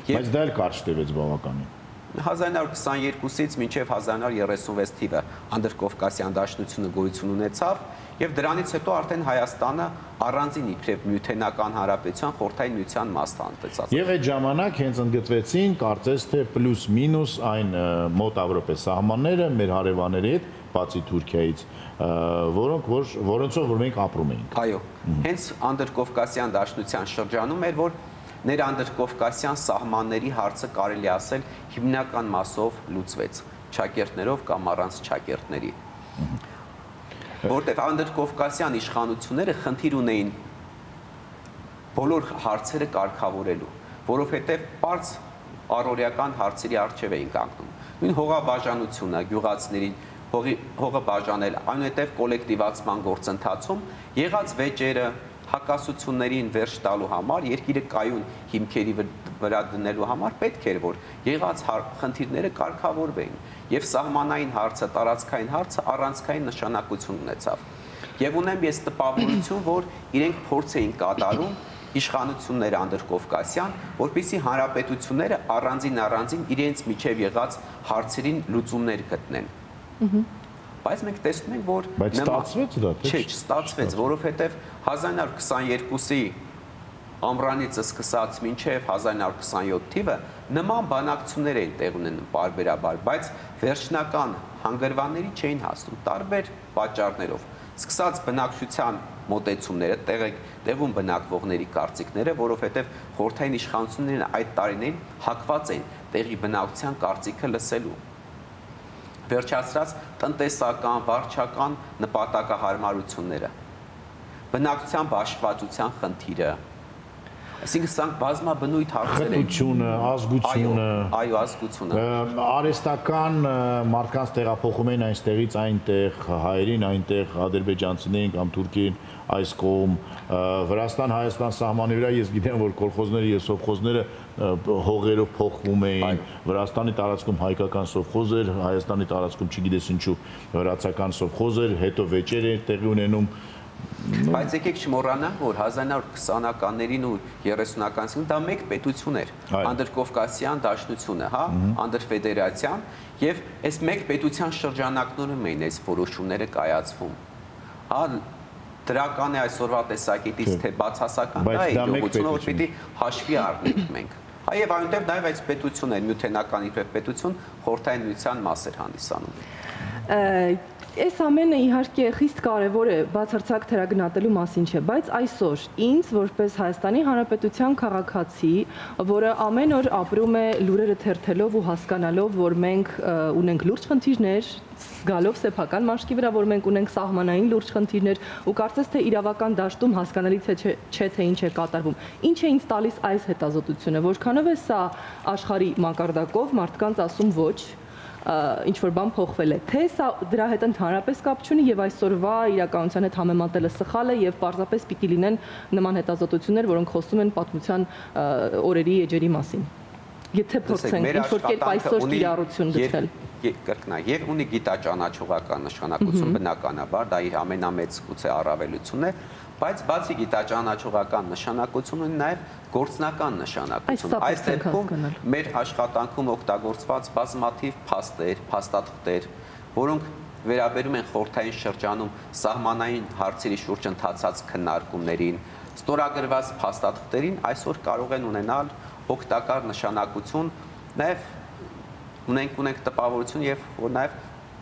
Բայց դա էլ կարճ տևեց բավականին։ 1922-ից մինչև 1936 թիվը անդրկովկասյան դաշնությունը գոյություն ունեցավ եւ դրանից հետո արդեն Հայաստանը առանձին իբրև Միութենական Հանրապետության խորհրդային միության մաս դարձավ։ Եւ այդ ժամանակ հենց ընդգծվեցին, կարծես թե պլյուս մինուս այն մոտ Եվրոպայի սահմանները մեր հարևանների հետ, բացի Թուրքիայից, որոնցով որ մենք ապրում էինք։ Այո, հենց անդրկովկասյան դաշնության շրջանում էր, որ ներանդրկովկասյան սահմանների հարցը կարելի ասել հիմնական մասով լուծվեց ճակերտներով կամ առանց ճակերտների։ Որտեղ անդրկովկասյան իշխանությունները խնդիր ունեին բոլոր հարցերը կարգավորելու, որովհետև բարձ առօրյական հարցերի առջև էին կանգնում։ Նույն հողաբաժանությունը, գյուղացիներին հողը բաժանել, այնուհետև կոլեկտիվացման գործընթացում եղած վեճերը հակասություններին վերջ տալու համար, երկիրը կայուն հիմքերի վրա դնելու համար պետք էր, որ եղած խնդիրները կարգավորվեին եւ սահմանային հարցը, տարածքային հարցը առանցքային նշանակություն ունեցավ։ Եվ ունեմ ես տպավորություն, որ իրենք փորձ էին կատարում իշխանությունները անդրկովկասյան, որպեսզի հանրապետությունները առանձին իրենց միջև եղած հարցերին լուծումներ գտնեն։ Բայց մենք տեսնում ենք, որ բայց ստացվեց դա, թե՞ չէ, չստացվեց, որովհետև 1922-ի ամռանից սկսած մինչև 1927 թիվը նման բանակցություններ էին տեղ ունենում պարբերաբար, բայց վերջնական հանգրվանների չէին հասնում տարբեր պատճառներով։ Սկսած բնակչության մոտեցումները, տեղում բնակվողների կարծիքները, որովհետև խորհրդային իշխանություններն այդ տարիներին հակված էին տեղի բնակչության կարծիքը լսելու։ Վերջացրած տնտեսական, վարչական նպատակահարմարությունները, բնակչության բաշխվածության խնդիրը, այսինքն սրանք բազմաբնույթ հարցեր են։ Խտությունը, ազգությունը, այո, ազգությունը։ Արհեստական մարդկանց տեղափոխում են այնտեղից այնտեղ, հայերին այնտեղ, ադրբեջանցիներին կամ թուրքերին այս կողմ, Վրաստան-Հայաստան սահմանի վրա ես գիտեմ, որ կոլխոզները եւ սովխոզները հողերով փոխվում էին, Վրաստանի տարածքում հայկական սովխոզ էր, Հայաստանի տարածքում չգիտես ինչու վրացական սովխոզ էր, հետո վեճեր էր տեղի ունենում։ Բայց եկեք չմոռանանք, որ 1920-ականներին ու 30-ականներին դա մեկ պետություն էր, անդրկովկասյան դաշնությունը, հա, անդրֆեդերացիան, եւ այս մեկ պետության շրջանակներում էին այս որոշումները կայացվում։ Հա, դրական է այսօրվա տեսակետից թե բացասական, դա է իրողությունը, որ պիտի հաշվի առնենք մենք։ Հա, եւ այնտեղ նաեւ այս պետությունը Միութենական իբրև պետություն խորհրդային միության մաս էր հանդիսանում։ Այս ամենը իհարկե խիստ կարևոր է բացարձակ թերագնահատելու մասին չէ, բայց այսօր ինձ որպես Հայաստանի Հանրապետության քաղաքացի, որը ամեն օր ապրում է լուրերը թերթելով ու հասկանալով, որ մենք ունենք լուրջ խնդիրներ, զգալով սեփական մաշկի վրա, որ մենք ունենք սահմանային լուրջ խնդիրներ ու կարծես թե իրավական դաշտում հասկանալի չէ թե ինչ է կատարվում։ Ինչ է ինձ տալիս այս հետազոտությունը, որքանով է սա աշխարհի մակարդակով մարդկանց ասում ոչ, ինչ որ բան փոխվել է, թե սա դրա հետ ընդհանրապես կապ չունի եւ այսօրվա իրականության հետ համեմատելը սխալ է եւ պարզապես պիտի լինեն նման հետազոտություններ, որոնք խոսում են պատմության օրերի էջերի մասին։ Եթե փորձենք ինչ որ կերպ այսօր կիրառություն գտնել։ Կրկնա, եւ ունի գիտաճանաչողական նշանակություն բնականաբար, դա իր ամենամեծ գուցե առավելությունն է, բայց բացի գիտաճանաչողական նշանակություն ունի նաեւ գործնական նշանակություն։ Այս դեպքում մեր աշխատանքում օգտագործված բազմաթիվ փաստեր, փաստաթղթեր, որոնք վերաբերում են խորհրդային շրջանում սահմանային հարցերի շուրջ ընթացած քննարկումներին, ստորագրված փաստաթղթերին այսօր կարող են ունենալ օգտակար նշանակություն, նաեւ ունենք տպավորություն եւ որ նաեւ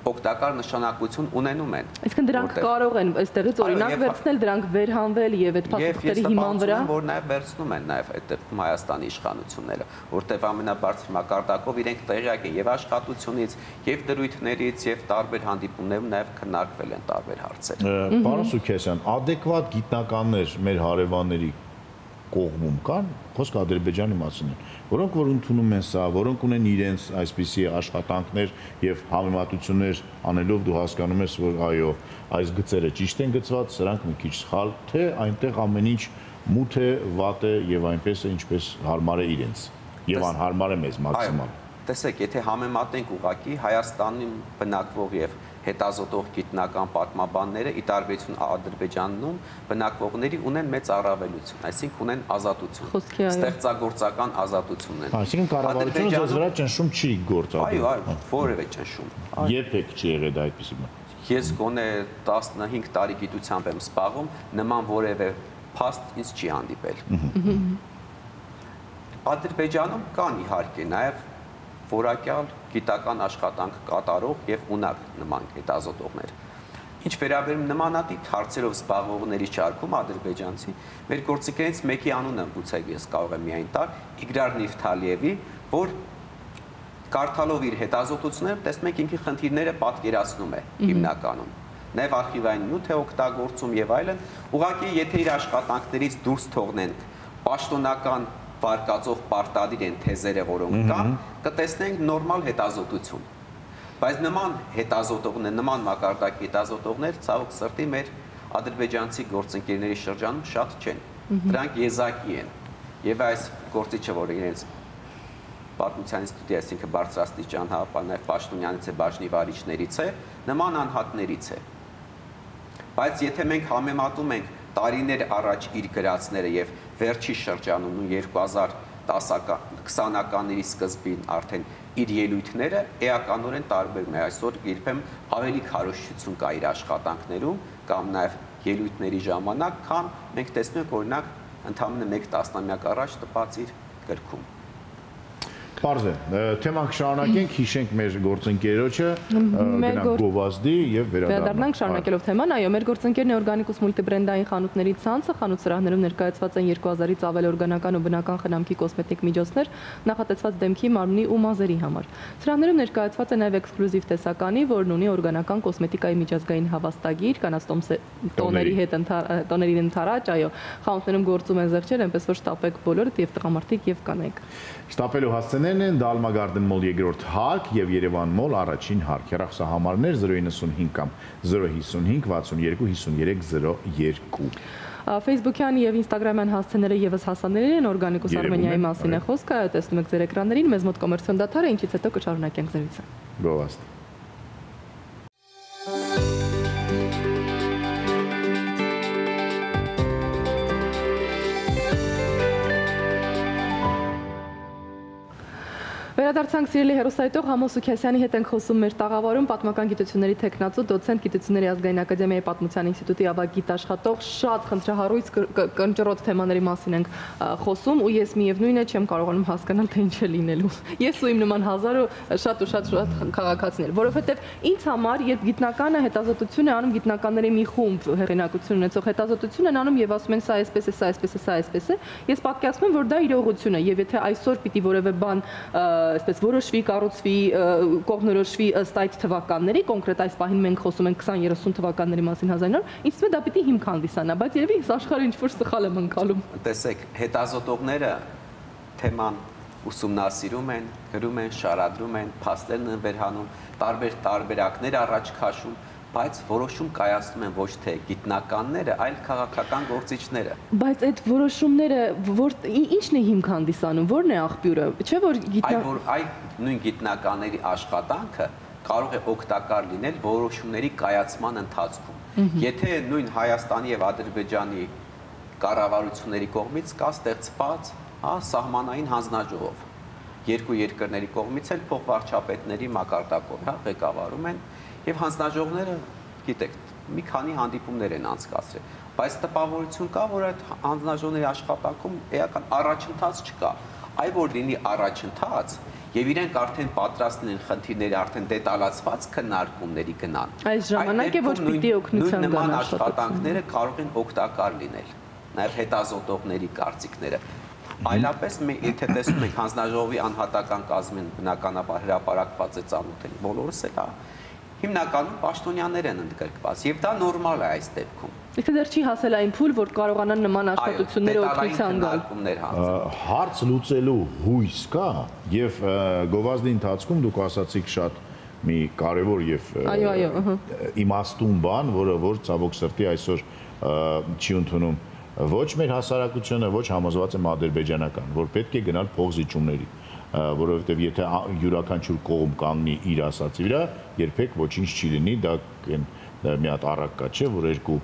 օգտակար նշանակություն ունենում են։ Այսինքն դրանք կարող են այստեղից օրինակ վերցնել, դրանք վերհանվել եւ այդ փաստաթղթերի հիման վրա որ նաեւ վերցնում են նաեւ այդ դեպքում Հայաստանի իշխանությունները, որտեղ ամենաբարձր մակարդակով իրենք տեղյակ են եւ աշխատությունից, եւ դրույթներից, եւ տարբեր հանդիպումներում նաեւ քննարկվել են տարբեր հարցեր։ Պարոն Սուքեսյան, adekvat գիտնականներ մեր հարևանների կողմում կան, խոսքը Ադրբեջանի մասին է, որոնք որ ընդունում են սա, որոնք ունեն իրենց այսպիսի աշխատանքներ եւ համեմատություններ անելով դու հասկանում ես, որ այո, այս գծերը ճիշտ են գծված, սրանք մի քիչ սխալ, թե այնտեղ ամեն ինչ մութ է, վատ է եւ այնպես է, ինչպես հարմար է իրենց եւ անհարմար է մեզ մաքսիմալ։ Տեսեք, եթե համեմատենք ուղղակի Հայաստանում բնակվող եւ հետազոտող գիտնական պատմաբանները ի տարբերություն Ադրբեջանում բնակվողների ունեն մեծ առավելություն, այսինքն ունեն ազատություն, ստեղծագործական ազատություն ունեն։ Այսինքն կառավարությունը ձեզ վրա ճնշում չի գործադրում։ Այո, որևէ ճնշում։ Երբեք չի եղել դա այդպեսի բան։ Ես գոնե 15 տարի գիտությամբ եմ զբաղվում, նման որևէ փաստ ինձ չի հանդիպել։ Ադրբեջանում կան իհարկե նաև որակյալ գիտական աշխատանք կատարող եւ ունակ նման հետազոտողներ։ Ինչ վերաբերում նմանատիպ հարցերով զբաղվողների չարկում ադրբեջանցի, մեր գործիքներից մեկի անունը գուցե ես կարող եմ միայն տալ, Իգրար Նիֆթալիևի, որ կարդալով իր հետազոտությունները տեսնում եք ինքի խնդիրները պատկերացնում է հիմնականում։ Նաև արխիվային նյութ է օգտագործում եւ այլն, ուղղակի եթե իր աշխատանքներից դուրս թողնենք պաշտոնական վարկածով պարտադիր են թեզերը, որոնք կան, կտեսնենք նորմալ հետազոտություն։ Բայց նման հետազոտողներ, նման մակարդակի հետազոտողներ ցավոք սրտի մեր ադրբեջանցի գործընկերների շրջանում շատ չեն։ Դրանք եզակի են։ Եվ այս գործիչը, որ իրենց պատմության ինստիտուտի, այսինքն բարձրաստիճան նաև պաշտոնյանից է, բաժնի վարիչներից է, նման անհատներից է։ Բայց եթե մենք համեմատում ենք տարիներ առաջ իր գրածները եւ վերջի շրջանում 2020-ականների սկզբին արդեն իր ելույթները էականորեն տարբերում է։ Այսօր երբեմն ավելի քարոզչություն կա իր աշխատանքներում կամ նաեւ ելույթների ժամանակ, քան մենք տեսնում ենք օրինակ ընդամենը 1 տասնամյակ առաջ տպած իր գրքում։ Պարզ է, թեման շարունակենք, հիշենք մեր գործընկերոջը, գնանք գովազդի եւ վերադառնանք շարունակելով թեման, այո, մեր գործընկերն է օրգանիկուս մուլտիբրենդային խանութների ցանցը, խանութ սրահներում ներկայացված են 2000-ից ավել օրգանական ու բնական խնամքի կոսմետիկ միջոցներ, նախատեսված դեմքի, մարմնի ու մազերի համար։ Սրահներում ներկայացված է նաեւ էքսկլյուզիվ տեսականի, որն ունի օրգանական կոսմետիկայի միջազգային հավաստագիր, կանացտոմս տոների ընթരാճ, այո, խանութներում գործում են զեղչեր, այնպես որ շտապեք բոլորդ եւ տղամարդիկ եւ կանայք։ Շտապելու հասցեներն են Դալմա Garden Mall 2-րդ հարկ եւ Երևան Mall առաջին հարկ։ Հեռախոսահամարներ 095 կամ 055 62 53 02։ Facebook-յան եւ Instagram-յան հասցեները եւս հասանելի են, օրգանիկուս Արմենիայի մասին է խոսքը, տեսնում եք ձեր էկրաններին, մեզ մոտ կոմերցիոն դադար է, ինչից հետո կշարունակենք զրույցը։ Գովազդ։ Վերադարձանք սիրելի հեռուստադիտող Համո Սուքեսյանի հետ ենք խոսում մեր տաղավարում պատմական գիտությունների թեկնածու, դոցենտ Գիտությունների ազգային ակադեմիայի պատմության ինստիտուտի ավագ գիտաշխատող, շատ խնդրահարույց կնճռոտ թեմաների մասին ենք խոսում ու ես միևնույն է չեմ կարողանում հասկանալ թե ինչ է լինելու։ Ես ու իմ նման հազար ու շատ քաղաքացիներ, որովհետև ինձ համար երբ գիտնականը հետազոտություն է անում, գիտնականների մի խումբ հեղինակություն ունեցող հետազոտություն են անում եւ ասում են սա այսպես է, սա այսպես է, սա այսպես է, ես պատկերացնում եմ որ դա իրողություն է եւ եթե այսօր պիտի որևէ բան այսպես որոշվի, կառուցվի, կողմնորոշվի ըստ այդ թվականների, կոնկրետ այս պահին մենք խոսում ենք 20-30 թվականների մասին 1000-ներ, ինձ թվում է դա պիտի հիմք հանդիսանա, բայց երևի աշխարհը ինչ-որ սխալ եմ ընկալում։ Տեսեք, հետազոտողները թեման ուսումնասիրում են, գրում են, շարադրում են, փաստերն են վերհանում, տարբեր տարբերակներ առաջ քաշում, բայց որոշում կայացնում են ոչ թե գիտնականները, այլ քաղաքական գործիչները։ Բայց այդ որոշումները ի՞նչն է հիմք հանդիսանում, ո՞րն է աղբյուրը։ Չէ՞ որ այդ նույն գիտնականների աշխատանքը կարող է օգտակար լինել որոշումների կայացման ընթացքում։ Եթե նույն Հայաստանի եւ Ադրբեջանի կառավարությունների կողմից կա ստեղծված սահմանային հանձնաժողով, երկու երկրների կողմից էլ փոխվարչապետների մակարդակով ղեկավարում են եւ հանձնաժողովները, գիտեք, մի քանի հանդիպումներ են անցկացրել, բայց տպավորություն կա, որ այդ հանձնաժողովների աշխատանքում էական առաջընթաց չկա։ այլ որ լինի առաջընթաց եւ իրենք արդեն պատրաստ են խնդիրների արդեն դետալացված քննարկումների գնան։ Այս ժամանակ է ոչ պիտի օգնության գան աշխատանքները կարող են օգտակար լինել, նաեւ հետազոտողների կարծիքները։ Այլապես եթե տեսնում ենք հանձնաժողովի անհատական կազմին բնականաբար հրապարակված է ծանոթել բոլորս էլ հիմնականում պաշտոնյաներ են ընդգրկված եւ դա նորմալ է այս դեպքում։ Իսկ դեռ չի հասել այն փուլ, որ կարողանան նման աշխատությունները օգնության գալ։ Հարց լուծելու հույս կա եւ գովազդի ընթացքում դուք ասացիք շատ մի կարևոր եւ իմաստուն բան, որ ցավոք սրտի այսօր չի ընդունում ոչ մեր հասարակությունը, ոչ համոզված եմ ադրբեջանական, որ պետք է գնալ փոխզիջումների, որովհետև եթե յուրաքանչյուր կողմ կանգնի իր ասածի վրա, երբեք ոչինչ չի լինի, դա մի հատ առարկա չէ, որ երկու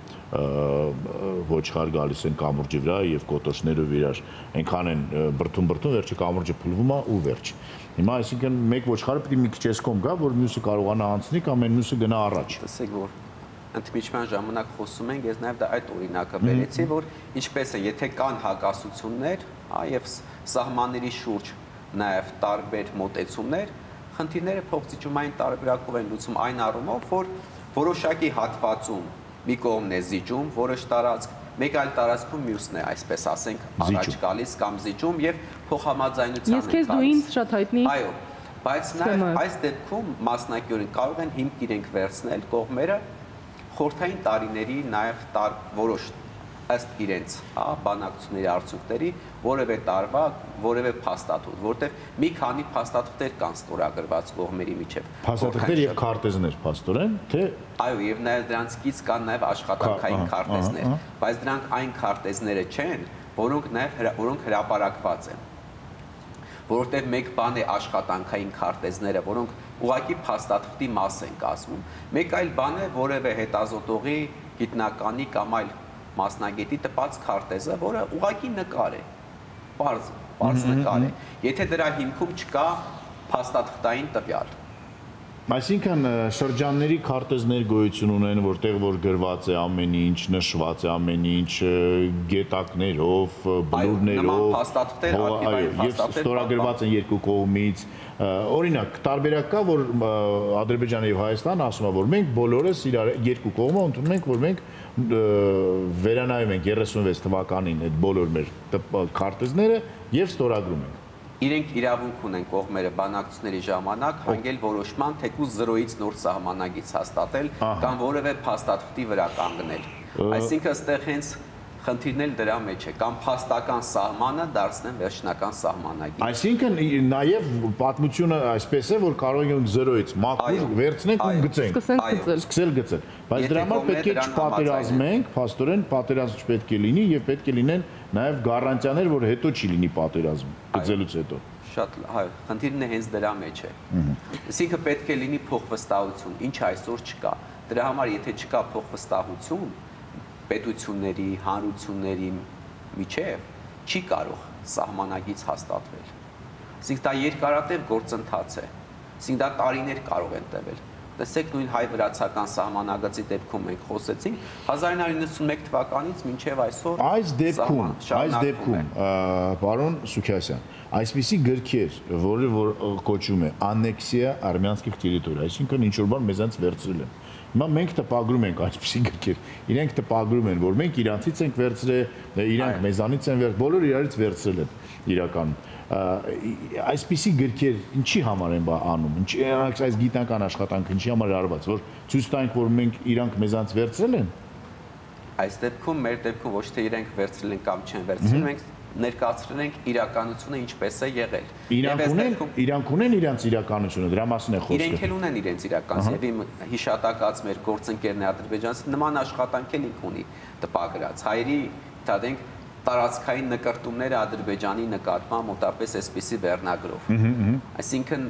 ոչխար գալիս են կամուրջի վրա եւ կոտորսներով իրար այնքան են բրթում, վերջը կամուրջը փլվում է ու վերջ։ Հիմա այսինքն մեկ ոչխարը պետք է մի քիչ էսկոմ գա, որ մյուսը կարողանա անցնի կամ այն մյուսը գնա առաջ։ Տեսեք, որ ընդմիջման ժամանակ խոսում ենք, ես նաև դա այդ օրինակը բերեցի, որ ինչպես է, եթե կան հակասություններ, եւ սահմանների շուրջ նաև տարբեր մոտեցումներ, խնդիրները փոխզիջումային տարբերակով են լուծում այն առումով, որ որոշակի հատվածում մի կողմն է զիջում, որոշ տարածք, մեկ այլ տարածքում մյուսն է, այսպես ասենք, առաջ գալիս կամ զիջում եւ փոխհամաձայնության Ես քեզ դու ինձ շատ հայտնի։ Այո, բայց նաև այս դեպքում մասնակիորեն կարող են հիմք իրենք վերցնել կողմերը խորհրդային տարիների նաև որոշ ըստ իրենց բանակցությունների արդյունքների որևէ տարվա որևէ փաստաթուղթ, որտեղ մի քանի փաստաթղթեր կան ստորագրված կողմերի միջև։ Փաստաթղթեր եւ քարտեզներ, փաստորեն, թե այո, եւ նաև դրանցից կան նաև աշխատանքային քարտեզներ, բայց դրանք այն քարտեզները չեն, որոնք հրապարակված են։ Որովհետև մեկ բան է աշխատանքային քարտեզները, որոնք ուղղակի փաստաթղթի մաս են կազմում։ Մեկ այլ բան է որևէ հետազոտողի, գիտնականի կամ այլ մասնագետի տպած քարտեզը, որը ուղղակի նկար է, պարզ նկար է։ Եթե դրա հիմքում չկա փաստաթղթային տվյալ։ Այսինքն շրջանների քարտեզներ գոյություն ունեն, որտեղ որ գրված է ամեն ինչ, նշված է ամեն ինչ, գետակներով, բլուրներով, եւ ստորագրված են երկու կողմից։ Օրինակ, տարբերակ կա, որ Ադրբեջանը եւ Հայաստանը ասում են, որ մենք բոլորս իրար երկու կողմը ընդունում ենք, որ մենք վերանայում ենք 36 թվականին այդ բոլոր մեր քարտեզները եւ ստորագրում ենք։ Իրենք իրավունք ունեն կողմերը բանակցությունների ժամանակ հանգել որոշման թեկուզ 0-ից նոր սահմանագիծ հաստատել կամ որևէ փաստաթղթի վրա կանգնել։ Այսինքն այստեղ հենց խնդիրն էլ դրա մեջ է, կամ փաստական սահմանը դարձնեն վերջնական սահմանագիծ։ Այսինքն նաև պատմությունը այսպես է, որ կարող ենք 0-ից մաքուր վերցնենք ու գցենք։ Սկսել գծել։ Բայց դրա համար պետք է չպատերազմենք, փաստորեն պատերազմ չպետք է լինի եւ պետք է լինեն նաև գարանտիաներ, որ հետո չի լինի պատերազմ գծելուց հետո։ Շատ, այո, խնդիրն է հենց դրա մեջ է։ Այսինքն պետք է լինի փոխվստահություն, ինչ այսօր չկա։ Դրա համար եթե չկա փոխվստահություն, պետությունների, հանրությունների միջև չի կարող սահմանագիծ հաստատվել։ Այսինքն դա երկարատև գործընթաց է։ Այսինքն դա տարիներ կարող են տևել։ Տեսեք նույն հայ-վրացական սահմանագծի դեպքում մենք խոսեցինք 1991 թվականից մինչև այսօր։ Այս դեպքում, պարոն Սուքիասյան, այսպիսի գրքեր, որը կոչվում է անեքսիա արմյանских территорий, այսինքն ինչ որ բան մեզանց վերցրել են։ Հիմա մենք տպագրում ենք այսպիսի գրքեր, իրենք տպագրում են, որ մենք իրանցից ենք վերցրել, իրանք մեզանից են վերցրել, բոլորը իրարից վերցրել են իրականում։ Այսպիսի գրքեր ինչի համար են անում, այս գիտնական աշխատանքը ինչի համար է արված, որ ցույց տանք, որ մենք իրանք մեզանց վերցրել են։ Այս դեպքում մեր դեպքում ոչ թե իրենք վերցրել են կամ չեն վերցրել, մենք ներկայացրել ենք իրականությունը ինչպես է եղել։ Իրանք ունեն իրենց իրականությունը, դրա մասին է խոսքը։ Իրենք էլ ունեն իրենց իրականությունը, եւ իմ հիշատակած մեր գործընկերն է ադրբեջանցի նման աշխատանք էլ ունի տպագրած։ Հայերի, դատենք տարածքային նկարտումները Ադրբեջանի նկատմամբ մոտապես այսպիսի վերնագրով։ Այսինքն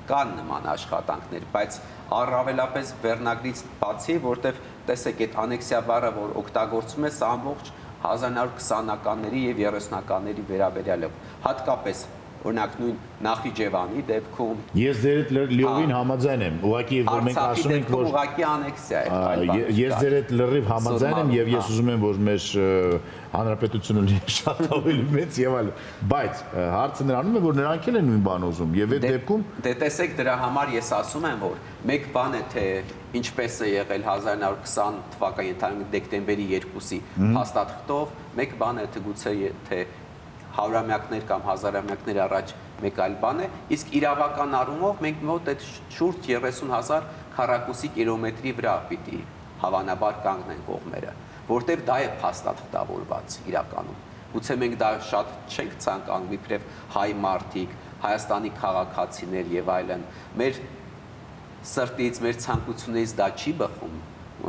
կան նման աշխատանքներ, բայց առավելապես վերնագրից բացի, որտեղ տեսեք այդ անեքսիա բառը, որ օգտագործում է, սա ամբողջ 1920-ականների եւ 30-ականների վերաբերյալ է, հատկապես օրինակ նույն Նախիջևանի դեպքում ես ձեր հետ լիովին համաձայն եմ, ուղղակի որ մենք ասում ենք, որ ուղղակի անեքսիա է, ես ձեր հետ լրիվ համաձայն եմ եւ ես ուզում եմ, որ մեր հանրապետությունը շատ ավելի մեծ եւ այլ, բայց հարցը նրանում է, որ նրանք էլ են նույն բանը ուզում եւ այդ դեպքում դե տեսեք դրա համար ես ասում եմ, որ մեկ բան է թե ինչպես է եղել 1920 թվականի ընդհանուր դեկտեմբերի 2-ի փաստաթղթով, մեկ բան է թե գուցե թե հարյուրամյակներ կամ հազարամյակներ առաջ մեկ այլ բան է, իսկ իրավական առումով մենք մոտ այդ շուրջ 30,000 քառակուսի կիլոմետրի վրա պիտի հավանաբար կանգնեն կողմերը, որտեղ դա է փաստաթղթավորված իրականում։ Գուցե մենք դա շատ չենք ցանկանում, իբրև հայ մարդիկ, Հայաստանի քաղաքացիներ եւ այլն, մեր սրտից, մեր ցանկություններից դա չի բխում,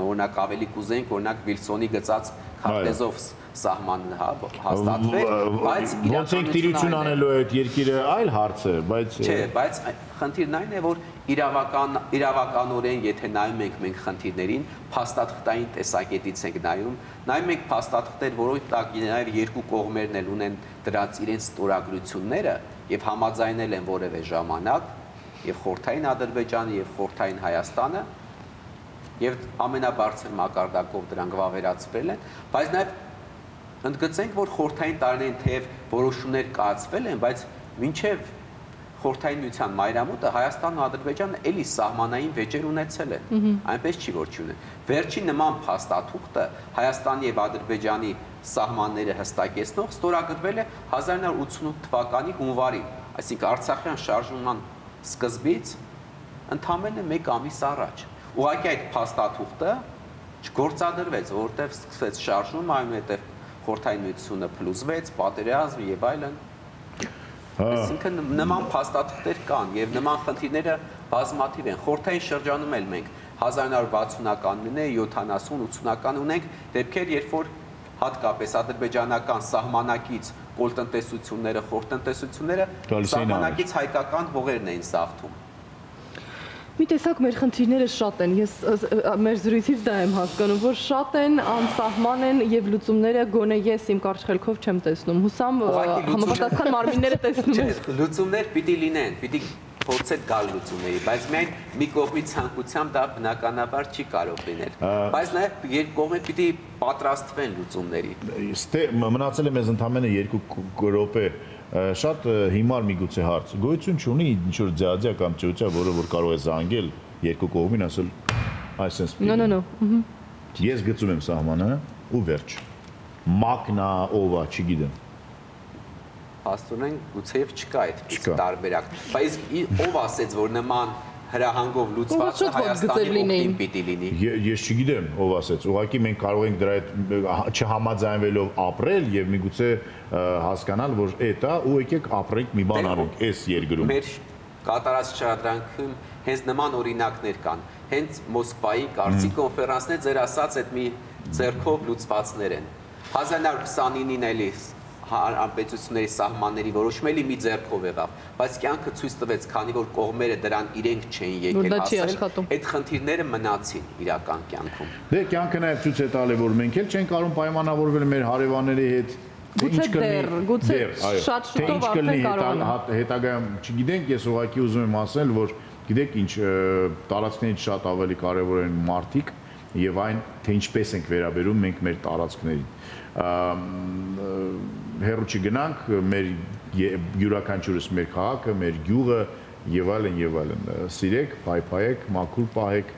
օրինակ ավելի կուզենք, օրինակ Վիլսոնի գծած քարտեզով սահմանն հաստատվել, բայց ոնց ենք տիրություն անելու այդ երկիրը այլ հարց է, բայց չէ, բայց խնդիրն այն է, որ իրավականորեն, եթե նայում ենք մենք խնդիրներին, փաստաթղթային տեսակետից ենք նայում ենք փաստաթղթեր, որոնց տակ նաև երկու կողմերն էլ ունեն դրանց իրենց ստորագրությունները եւ համաձայնել են որևէ ժամանակ, եւ Խորհրդային Ադրբեջանը եւ Խորհրդային Հայաստանը եւ ամենաբարձր մակարդակով դրանք վավերացվել են, բայց նաեւ ընդգծենք, որ խորհրդային տարիներին թեև որոշումներ կայացվել են, բայց մինչև Խորհրդային Միության մայրամուտը Հայաստանն ու Ադրբեջանը էլի սահմանային վեճեր ունեցել են, այնպես չի որ չունեն։ Վերջին նման փաստաթուղթը Հայաստանի եւ Ադրբեջանի սահմանները հստակեցնող ստորագրվել է 1988 թվականի հունվարին, այսինքն Արցախյան շարժման սկզբից ընդամենը 1 ամիս առաջ։ Ուղղակի այդ փաստաթուղթը չգործադրվեց, որովհետև սկսվեց շարժումը, այնուհետև Խորհրդային Միությունը փլուզվեց, պատերազմ եւ այլն։ Այսինքն նման փաստաթղթեր կան եւ նման խնդիրները բազմաթիվ են։ Խորհրդային շրջանում էլ մենք 1960-ականները, 70-80-ական ունենք դեպքեր, երբ որ հատկապես ադրբեջանական սահմանակից կոլտնտեսությունները, խորհրդտնտեսությունները սահմանակից հայկական հողերն էին սավթում։ Մի տեսակ մեր խնդիրները շատ են, ես մեր զրույցից դա եմ հասկանում, որ շատ են, անսահման են եւ լուծումները գոնե ես իմ կարճ խելքով չեմ տեսնում։ Հուսամ համապատասխան մարմինները տեսնում են։ Լուծումներ պիտի լինեն, պիտի փորձել գալ լուծումների, բայց միայն մի կողմի ցանկությամբ դա բնականաբար չի կարող լինել։ Բայց նաեւ երկու կողմերը պիտի պատրաստվեն լուծումների։ Մնացել է մեզ ընդամենը 2 րոպե շատ հիմար միգուցե հարց։ Գոյություն չունի ինչ-որ ձյաձյա կամ ճուճա, որը որ կարող է զանգել երկու կողմին, ասել այսպես։ No։ Ես գծում եմ սահմանը ու վերջ։ Մակնա, ովա, չգիտեմ։ Աստորեն գուցեև չկա այդպես տարբերակ։ Բայց ով ասեց, որ նման հրահանգով լուծվածը Հայաստանի օգտին պիտի լինի։ Ես չգիտեմ, ով ասեց։ Ուղղակի մենք կարող ենք դրա հետ չհամաձայնվելով ապրել եւ միգուցե հասկանալ, որ էտա ու եկեք ապրենք մի բան անենք այս երկրում։ Մեր կատարած շարադրանքում հենց նման օրինակներ կան։ Հենց Մոսկվայի կարծի կոնֆերանսներ ձեր ասած այդ մի ձեռքով լուծվածներ են։ 1929-ին էլի անպետությունների սահմանների որոշումը էլի մի ձեռքով եղավ, բայց կյանքը ցույց տվեց, քանի որ կողմերը դրան իրենք չէին եկել հասել, այդ խնդիրները մնացին իրական կյանքում։ Դե կյանքը նաև ցույց է տալի, որ մենք էլ չենք կարող պայմանավորվել մեր հարևանների հետ։ Գուցե շատ շուտով արդեն կարող հետագայում չգիտենք, ես ուղղակի ուզում եմ ասել, որ գիտեք ինչ, տարածքներից շատ ավելի կարևոր են մարդիկ եւ այն, թե ինչպես ենք վերաբերում մենք մեր տարածքներին։ Հեռու չգնանք, մեր յուրաքանչյուրս մեր քաղաքը, մեր գյուղը եւ այլն, սիրեք, փայփայեք, մաքուր պահեք։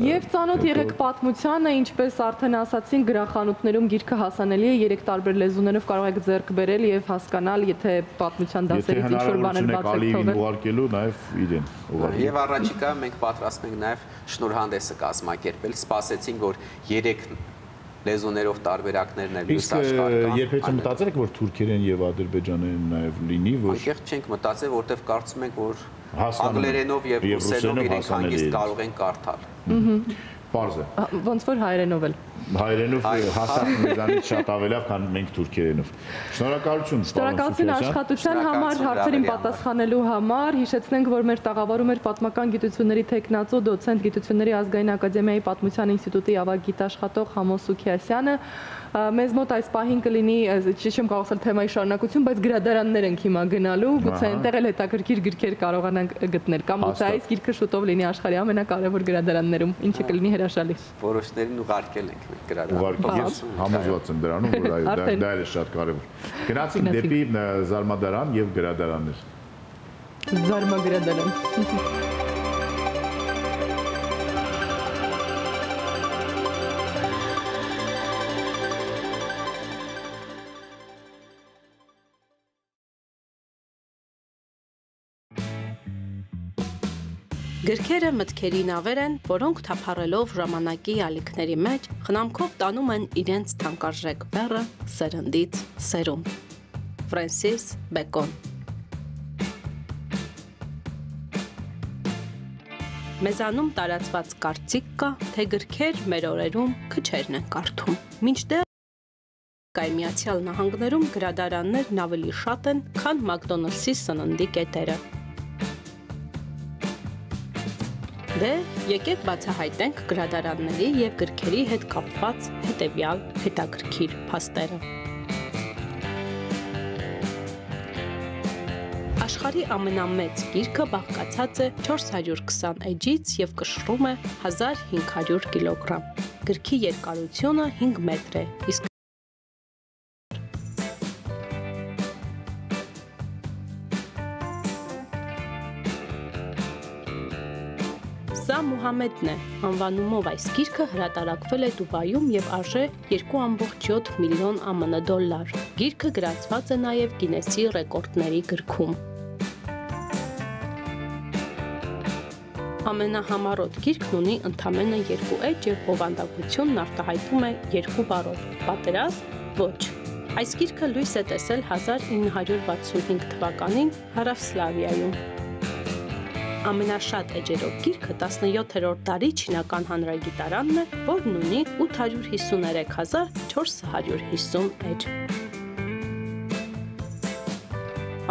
Եվ ծանոթ եղեք պատմությանը, ինչպես արդեն ասացին, գրախանութներում գիրքը հասանելի է 3 տարբեր լեզուներով, կարող եք ձեռք բերել եւ հասկանալ, եթե պատմության դասերից ինչ-որ բաներ բաց եք թողել։ Ուղարկելու նաեւ իրեն ուղարկել։ Եվ առաջիկա մենք պատրաստ ենք նաեւ շնորհանդեսը կազմակերպել, սպասեցինք, որ 3 լեզուներով տարբերակներն էլ լույս աշխարհական։ Երբեք մտածել եք, որ թուրքերեն եւ ադրբեջաներեն նաեւ լինի, որ Անկեղծ չենք մտածել, որովհետեւ կարծում ենք, որ անգլերենով եւ ռուսերենով իրենք հանգիստ կարող են կարդալ։ Պարզ է։ Ոնց որ հայերենով էլ։ Հայերենով հասարակ մեզանից շատ ավելավ, քան մենք թուրքերենով։ Շնորհակալություն։ Շնորհակալություն աշխատության համար, հարցերին պատասխանելու համար։ Հիշեցնենք, որ մեր տաղավարում էր պատմական գիտությունների թեկնածու, դոցենտ Գիտությունների ազգային ակադեմիայի պատմության ինստիտուտի ավագ գիտաշխատող Համոս Սուքիասյանը։ Մեզ մոտ այս պահին կլինի, չեմ կարող ասել թեմայի շարունակություն, բայց գրադարաններ ենք հիմա գնալու, գուցե այնտեղ էլ հետաքրքիր գրքեր կարողանանք գտնել, կամ գուցե այս գիրքը շուտով լինի աշխարհի ամենակարևոր գրադարաններում, ինչը կլինի հրաշալի։ Որոշներին ուղարկել ենք մենք գրադարան։ Ուղարկել, համոզված եմ դրանում, որ այո, դա էլ է շատ կարևոր։ Գնացինք դեպի զարմադարան եւ գրադարաններ։ Զարմագրադարան։ Գրքերը մտքերի նավեր են, որոնք թափառելով ժամանակի ալիքների մեջ խնամքով տանում են իրենց թանկարժեք բեռը սերնդից սերունդ։ Ֆրանսիս Բեկոն։ Մեզանում տարածված կարծիք կա, թե գրքեր մեր օրերում քչերն են կարդում։ Մինչդեռ Միացյալ Նահանգներում գրադարաններն ավելի շատ են, քան Մակդոնալդսի սննդի կետերը։ Դե, եկեք բացահայտենք գրադարանների և գրքերի հետ կապված հետևյալ հետաքրքիր փաստերը։ Աշխարհի ամենամեծ գիրքը բաղկացած է 420 էջից և կշռում է 1500 կիլոգրամ։ Գրքի երկարությունը 5 մետր է, իսկ Սա Մուհամեդն է, անվանումով այս գիրքը հրատարակվել է Դուբայում և արժե 2.7 միլիոն ԱՄՆ դոլար։ Գիրքը գրացված է նաև Գինեսի ռեկորդների գրքում։ Ամենահամառոտ գիրքն ունի ընդամենը 2 էջ և բովանդակությունն արտահայտվում է 2 բառով՝ պատերազմ, ոչ։ Այս գիրքը լույս է տեսել 1965 թվականին Հարավսլավիայում։ Ամենաշատ էջերով գիրքը 17-րդ դարի չինական հանրագիտարանն է, որն ունի 853,450 էջ։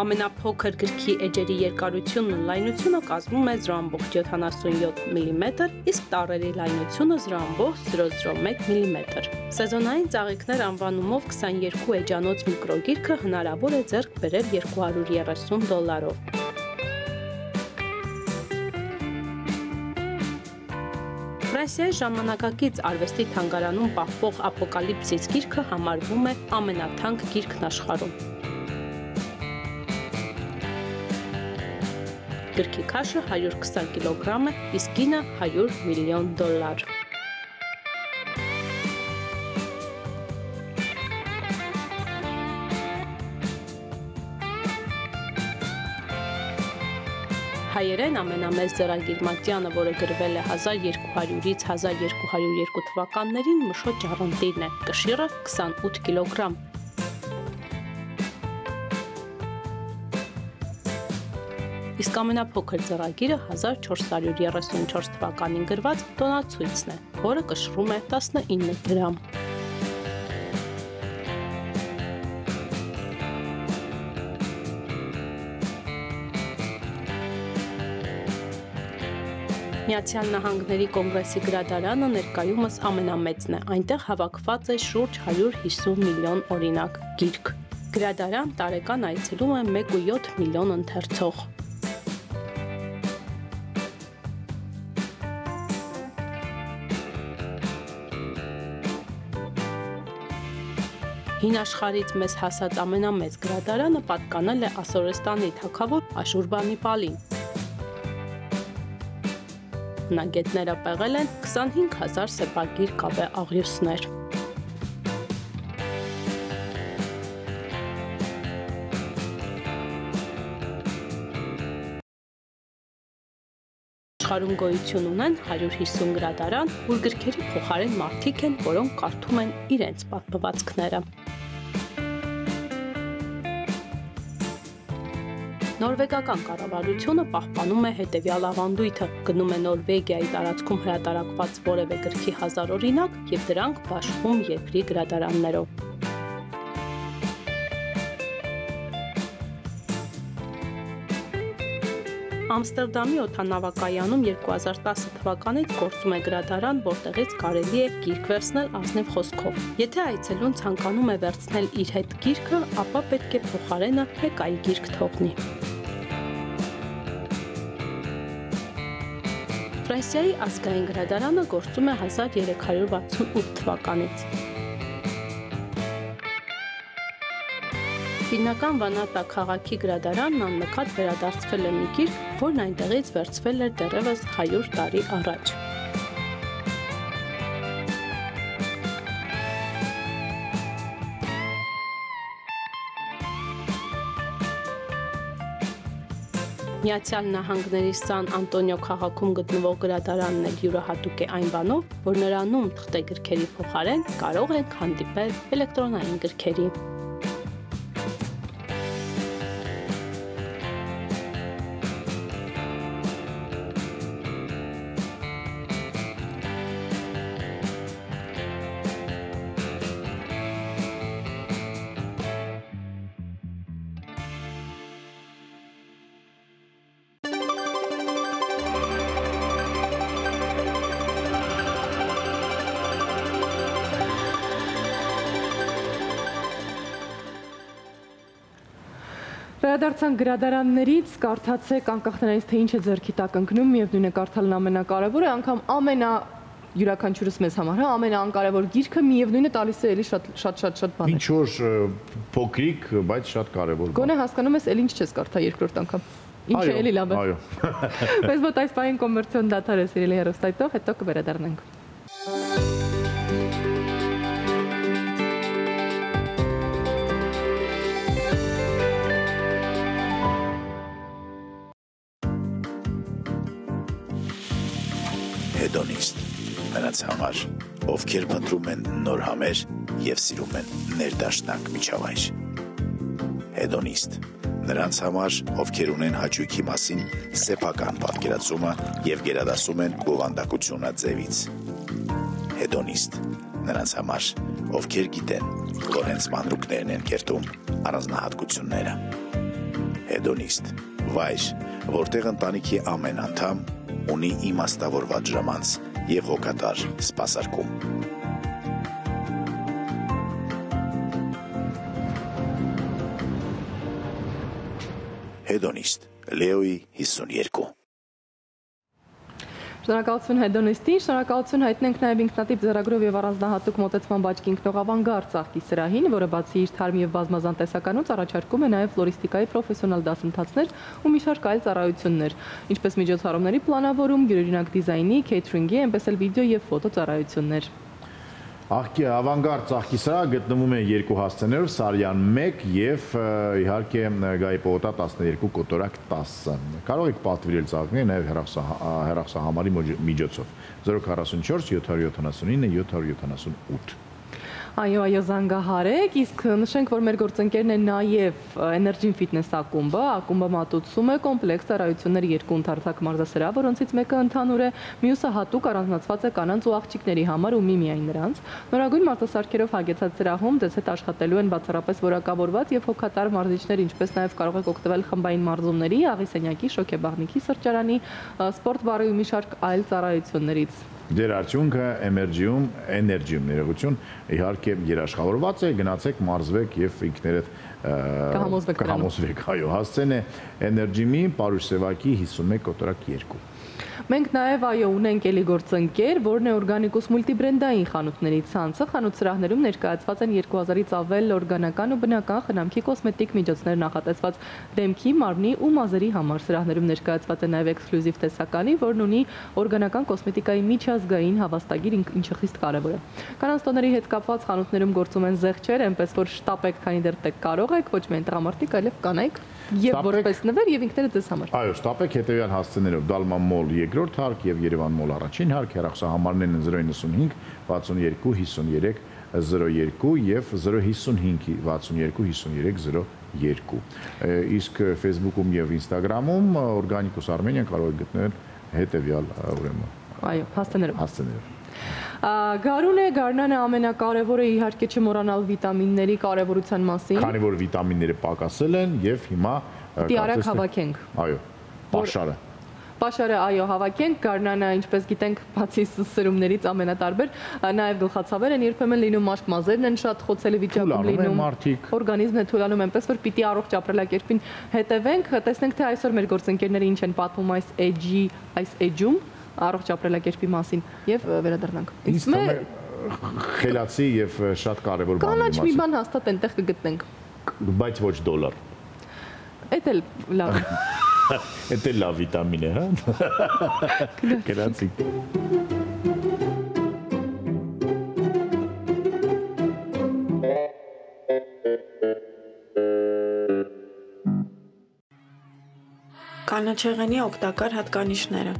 Ամենափոքր գրքի էջերի երկարությունն ու լայնությունը կազմում է 0.77 մմ, իսկ տառերի լայնությունը 0.001 մմ։ Սեզոնային ծաղիկներ անվանումով 22 էջանոց միկրոգիրքը հնարավոր է ձեռք բերել $230։ Ֆրանսիայի ժամանակակից արվեստի թանգարանում պահվող Ապոկալիպսիս գիրքը համարվում է ամենաթանկ գիրքն աշխարհում։ Գրքի քաշը 120 կիլոգրամ է, իսկ գինը $100 միլիոն։ Հայերեն ամենամեծ ձեռագիր մատյանը, որը գրվել է 1200-ից 1202 թվականներին, Մշոտ Ջառընտիրն է, կշիռը 28 կիլոգրամ։ Իսկ ամենափոքր ձեռագիրը 1434 թվականին գրված տոնացույցն է, որը կշռում է 19 գրամ։ Միացյալ Նահանգների կոնգրեսի գրադարանը ներկայումս ամենամեծն է, այնտեղ հավաքված է շուրջ 150 միլիոն օրինակ գիրք։ Գրադարան տարեկան այցելում է 1.7 միլիոն ընթերցող։ Հին աշխարհից մեզ հասած ամենամեծ գրադարանը պատկանել է Ասորստանի թագավոր Աշուրբանիպալին։ Նագետները պեղել են 25,000 սեպագիր կավե աղյուսներ։ Աշխարհում գոյություն ունեն 150 գրադարան, ուր գրքերի փոխարեն մարդիկ են, որոնք կարդում են իրենց պատմվածքները։ Նորվեգական կառավարությունը պահպանում է հետևյալ ավանդույթը՝ գնում է Նորվեգիայի տարածքում հրատարակված որևէ գրքի 1000 օրինակ և դրանք բաշխում երկրի գրադարաններով։ Ամստերդամի օդանավակայանում 2010 թվականից գործում է գրադարան, որտեղից կարելի է գիրք վերցնել ազնիվ խոսքով։ Եթե այցելուն ցանկանում է վերցնել իր հետ գիրքը, ապա պետք է փոխարենը մեկ այլ գիրք թողնի։ Ֆրանսիայի ազգային գրադարանը գործում է 1368 թվականից։ Ֆիննական Վանատա քաղաքի գրադարանն աննկատ վերադարձվել է մի գիրք, որն այնտեղից վերցվել էր դեռևս 100 տարի առաջ։ Միացյալ Նահանգների Սան Անտոնիո քաղաքում գտնվող գրադարանն էլ յուրահատուկ է այն բանով, որ նրանում թղթե գրքերի փոխարեն կարող եք հանդիպել էլեկտրոնային գրքերի։ Վերադարձանք գրադարաններից, կարդացեք անկախ նրանից, թե ինչ է ձեռքի տակ ընկնում, միևնույն է կարդալն ամենակարևորը, անգամ յուրաքանչյուրս մեզ համար, ամենանկարևոր գիրքը միևնույնն է տալիս է էլի շատ բաներ։ Ինչ որ փոքրիկ, բայց շատ կարևոր։ Գոնե հասկանում ես, էլ ինչ չես կարդա երկրորդ անգամ։ Ինչ է էլի լավ է։ Այո։ Բայց ոտ այս պահին կոմերցիոն դադար է սիրելի հեռուստայտող, հետո կվերադառնանք։ Հետոնիստ նրանց համար, ովքեր փնտրում են նոր համեր եւ սիրում են ներդաշնակ միջավայր։ Հետոնիստ նրանց համար, ովքեր ունեն հաճույքի մասին սեփական պատկերացումը եւ գերադասում են բովանդակությունը ձևից։ Հետոնիստ նրանց համար, ովքեր գիտեն, որ հենց մանրուքներն են կերտում առանձնահատկությունները։ Հետոնիստ վայր, որտեղ ընտանիքի ամեն անդամ ունի իմաստավորված ժամանց եւ հոգատար սպասարկում։ Հետոնիստ Լեոյի 52։ Շնորհակալություն Հետոնիստին, շնորհակալություն հայտնենք նաև ինքնատիպ ձեռագրով եւ առանձնահատուկ մոտեցման բաճկի ընկնող ավանգարդ ծաղկի սրահին, որը բացի իր թարմ եւ բազմազան տեսականուց առաջարկում է նաև ֆլորիստիկայի պրոֆեսիոնալ դասընթացներ ու մի շարք այլ ծառայություններ, ինչպես միջոցառումների պլանավորում, յուրօրինակ դիզայնի, քեյթրինգի, այնպես էլ վիդեո եւ ֆոտո ծառայություններ։ Ավանգարդ ծաղկի սրահը գտնվում է երկու հասցեներով, Սարյան 1 եւ իհարկե Գայի պողոտա 12 կոտորակ 10։ Կարող եք պատվիրել ծաղկները նաև հեռախոսահամարի միջոցով 044 779 778։ Այո, զանգահարեք, իսկ նշենք, որ մեր գործընկերն է նաև Energy Fitness ակումբը, ակումբը մատուցում է կոմպլեքս ծառայություններ երկու ընդարձակ մարզասրահ, որոնցից մեկը ընդհանուր է, մյուսը հատուկ առանձնացված է կանանց ու աղջիկների համար ու միայն նրանց։ Նորագույն մարզասարքերով հագեցած սրահում ձեզ հետ աշխատելու են բացառապես որակավորված եւ հոգատար մարզիչներ, ինչպես նաև կարող եք օգտվել խմբային մարզումների, աղիսենյակի, շոկեբաղնիքի սրճարանի, սպորտ բարի ու մի շարք այլ ծառայություններից։ Ձեր արդյունքը Energy-ում ներողություն, իհարկե երաշխավորված է, գնացեք, մարզվեք եւ ինքներդ կհամոզվեք, այո, հասցեն է Energy-ի Պարուշ Սևակի 51 կոտորակ 2։ Մենք նաև այո ունենք էլի գործընկեր, որն է օրգանիկուս մուլտիբրենդային խանութների ցանցը, խանութ սրահներում ներկայացված են 2000-ից ավել օրգանական ու բնական խնամքի կոսմետիկ միջոցներ նախատեսված դեմքի, մարմնի ու մազերի համար։ Սրահներում ներկայացված է նաև էքսկլյուզիվ տեսականի, որն ունի օրգանական կոսմետիկայի միջազգային հավաստագիր, ինչը խիստ կարևոր է։ Կանանց տոների հետ կապված խանութներում գործում են զեղչեր, այնպես որ շտապեք, քանի դեռ տեք կարող եք, ոչ միայն տղամարդիկ, այլև կանայք, եւ որպես նվեր եւ ինքներդ ձեզ համար։ Այո, շտապեք հետեւյալ հասցեներով՝ Դալման մոլ 2-րդ հարկ եւ Երևան մոլ 1-ին հարկ, հեռախոսահամարներն են 095 62 53 02 եւ 055 62 53 02։ Իսկ Facebook-ում եւ Instagram-ում Օրգանիկուս Արմենիան կարող եք գտնել հետեւյալ ուրեմն։ Այո, հասցեներով։ Գարուն է, գարնանը ամենակարևորը իհարկե չմոռանալ վիտամինների կարևորության մասին։ Քանի որ վիտամինները պակասել են եւ հիմա դիարակ հավաքենք։ Այո։ Պաշարը, այո, հավաքենք, գարնանը, ինչպես գիտենք, բացի սրումներից ամենատարբեր, նաև գլխացավեր են երբեմն լինում, մաշկ մազերն են շատ խոցելի վիճակում լինում, օրգանիզմն է թույլանում այնպես, որ պիտի առողջ ապրելակերպին հետևենք, տեսնենք, թե այսօր մեր գործընկերները ինչ են պատմում այս էջում, առողջ ապրելակերպի մասին եւ վերադառնանք։ Ինձ թվում է խելացի եւ շատ կարեւոր բան է։ Կանաչ մի բան հաստատ այնտեղ կգտնենք։ Բայց ոչ դոլար։ Էդ էլ լավ։ Էդ էլ լավ վիտամին է, հա։ Գնացի։ Կանաչեղենի օգտակար հատկանիշները։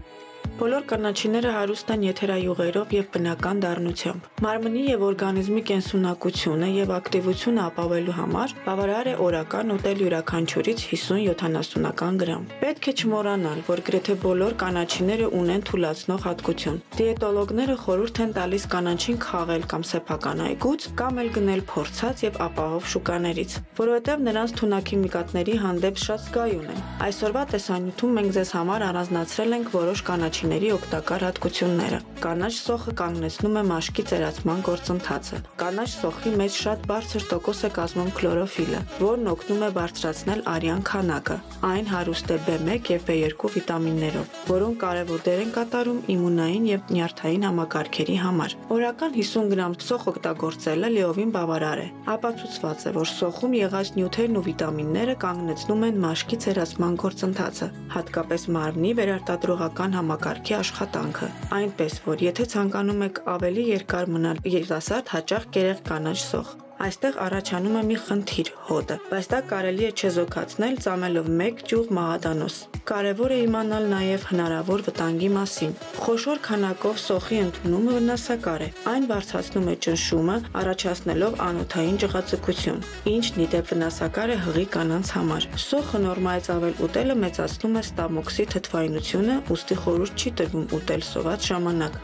Բոլոր կանաչիները հարուստ են եթերայուղերով եւ բնական դառնությամբ։ Մարմնի եւ օրգանիզմի կենսունակությունը եւ ակտիվությունը ապավելու համար բավարար է օրական ուտել յուրաքանչյուրից 50-70 գրամ։ Պետք է չմոռանալ, որ գրեթե բոլոր կանաչիները ունեն թուլացնող հատկություն։ Դիետոլոգները խորհուրդ են տալիս կանաչին քաղել կամ սեփական այգուց կամ էլ գնել փորձած եւ ապահով շուկաներից, որովհետեւ նրանց թունաքիմիկատների հանդեպ շատ զգայուն են։ Այսօրվա տեսանյութում մենք ձեզ համար առանձնացրել ենք որոշ կանաչիների օգտակար հատկությունները։ Կանաչ սոխը կանգնեցնում է մաշկի ծերացման գործընթացը։ Կանաչ սոխի մեջ շատ բարձր տոկոս է կազմում քլորոֆիլը, որն օգնում է բարձրացնել արյան քանակը։ Այն հարուստ է B1 եւ B2 վիտամիններով, որոնք կարևոր դեր են կատարում իմունային եւ նյարդային համակարգերի համար։ Օրական 50 գրամ սոխ օգտագործելը լիովին բավարար է։ Ապացուցված է, որ սոխում եղած նյութերն ու վիտամինները կանգնեցնում են մաշկի ծերացման գործընթացը, հատկապես մարմնի վերարտադրողական համակարգի աշխատանքը։ Այնպես որ եթե ցանկանում եք ավելի երկար մնալ երիտասարդ, հաճախ կերեք կանաչ սոխ։ Այստեղ առաջանում է մի խնդիր՝ հոդը, բայց դա կարելի է չեզոքացնել ծամելով 1 ճյուղ մաղադանոս։ Կարևոր է իմանալ նաև հնարավոր վտանգի մասին։ Խոշոր քանակով սոխի ընդունումը վնասակար է։ Այն բարձրացնում է ճնշումը, առաջացնելով անոթային ջղացկություն, ինչն ի դեպ վնասակար է հղի կանանց համար։ Սոխը նորմայից ավել ուտելը մեծացնում է ստամոքսի թթվայնությունը, ուստի խորհուրդ չի տրվում ուտել սոված ժամանակ։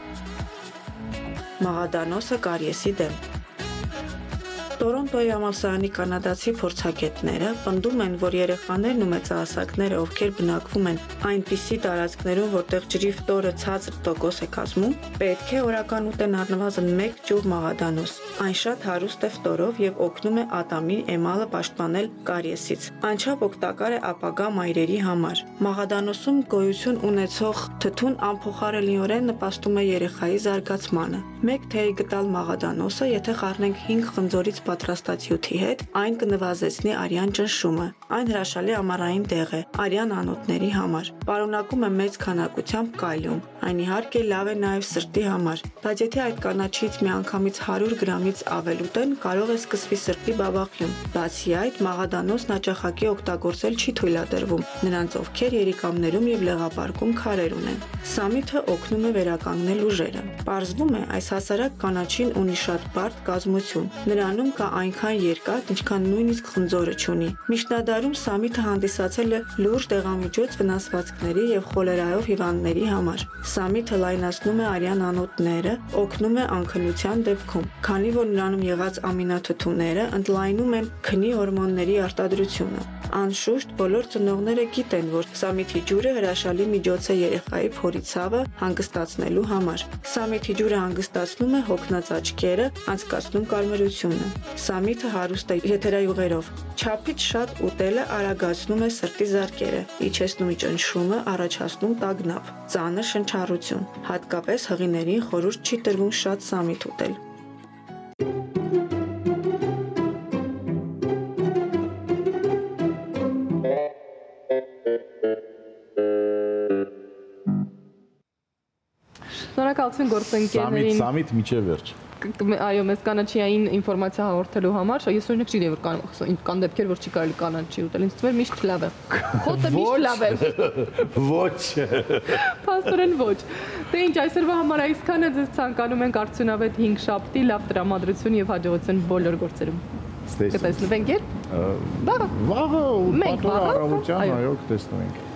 Մաղադանոսը կարիեսի դեմ։ Տորոնտոյի համալսարանի կանադացի փորձագետները պնդում են, որ երեխաներն ու մեծահասակները, ովքեր բնակվում են այնպիսի տարածքներում, որտեղ ջրի ֆտորը ցածր տոկոս է կազմում, պետք է օրական ուտեն առնվազն 1 ճյուղ մաղադանոս։ Այն շատ հարուստ է ֆտորով եւ օգնում է ատամի էմալը պաշտպանել կարիեսից։ Անչափ օգտակար է ապագա մայրերի համար։ Մաղադանոսում գոյություն ունեցող թթուն անփոխարինորեն նպաստում է երեխայի զարգացմանը։ 1 թեյ գտալ մաղադանոսը, եթե խառնենք 5 խնձորից պատրաստած հյութի հետ, այն կնվազեցնի արյան ճնշումը։ Այն հրաշալի ամառային դեղ է արյան անոթների համար։ Պարունակում է մեծ քանակությամբ կալիում։ Այն իհարկե լավ է նաև սրտի համար, բայց եթե այդ կանաչից միանգամից 100 գրամից ավել ուտեն, կարող է սկսվի սրտի բաբախյուն։ Բացի այդ, մաղադանոսն հաճախակի օգտագործել չի թույլատրվում նրանց, ովքեր երիկամներում եւ լեղապարկում քարեր ունեն։ Սամիթը օգնում է վերականգնել ուժերը։ Պարզվում է, այս հասարակ կանաչին ունի շատ բարդ կազմություն։ Նրանում կա այնքան երկաթ, ինչքան նույնիսկ խնձորը չունի։ Միջնադարում սամիթը հանդիսացել է լուրջ դեղամիջոց վնասվածքների եւ խոլերայով հիվանդների համար։ Սամիթը լայնացնում է արյան անոթները, օգնում է անքնության դեպքում, քանի որ նրանում եղած ամինաթթուները ընդլայնում են քնի հորմոնների արտադրությունը։ Անշուշտ բոլոր ծնողները գիտեն, որ սամիթի ջուրը հրաշալի միջոց է երեխայի փորի ցավը հանգստացնելու համար։ Սամիթի ջուրը հանգստացնում է հոգնած աչքերը, անցկացնում կարմրությունը։ Սամիթը հարուստ է եթերայուղերով։ Չափից շատ ուտելը արագացնում է սրտի զարկերը, իջեցնում ճնշումը, առաջացնում տագնապ, ծանր շնչառություն։ Հատկապես հղիներին խորհուրդ չի տրվում շատ սամիթ ուտել։ Շնորհակալություն գործընկերներին։ Սամիթ միջև վերջ։ Այո, մեզ կանաչիային ինֆորմացիա հաղորդելու համար, ես օրինակ չի դեպք կան դեպքեր, որ չի կարելի կանաչի ուտել, ինձ թվում է միշտ լավ է։ Խոտը միշտ լավ է։ Ոչ։ Փաստորեն ոչ։ Դե ինչ, այսօրվա համար այսքանը, ձեզ ցանկանում ենք արդյունավետ 5 շաբթի, լավ տրամադրություն եւ հաջողություն բոլոր գործերում։ Կտեսնվենք երբ։ Վաղը, պատվո առավոտյան, այո, կտեսնվենք։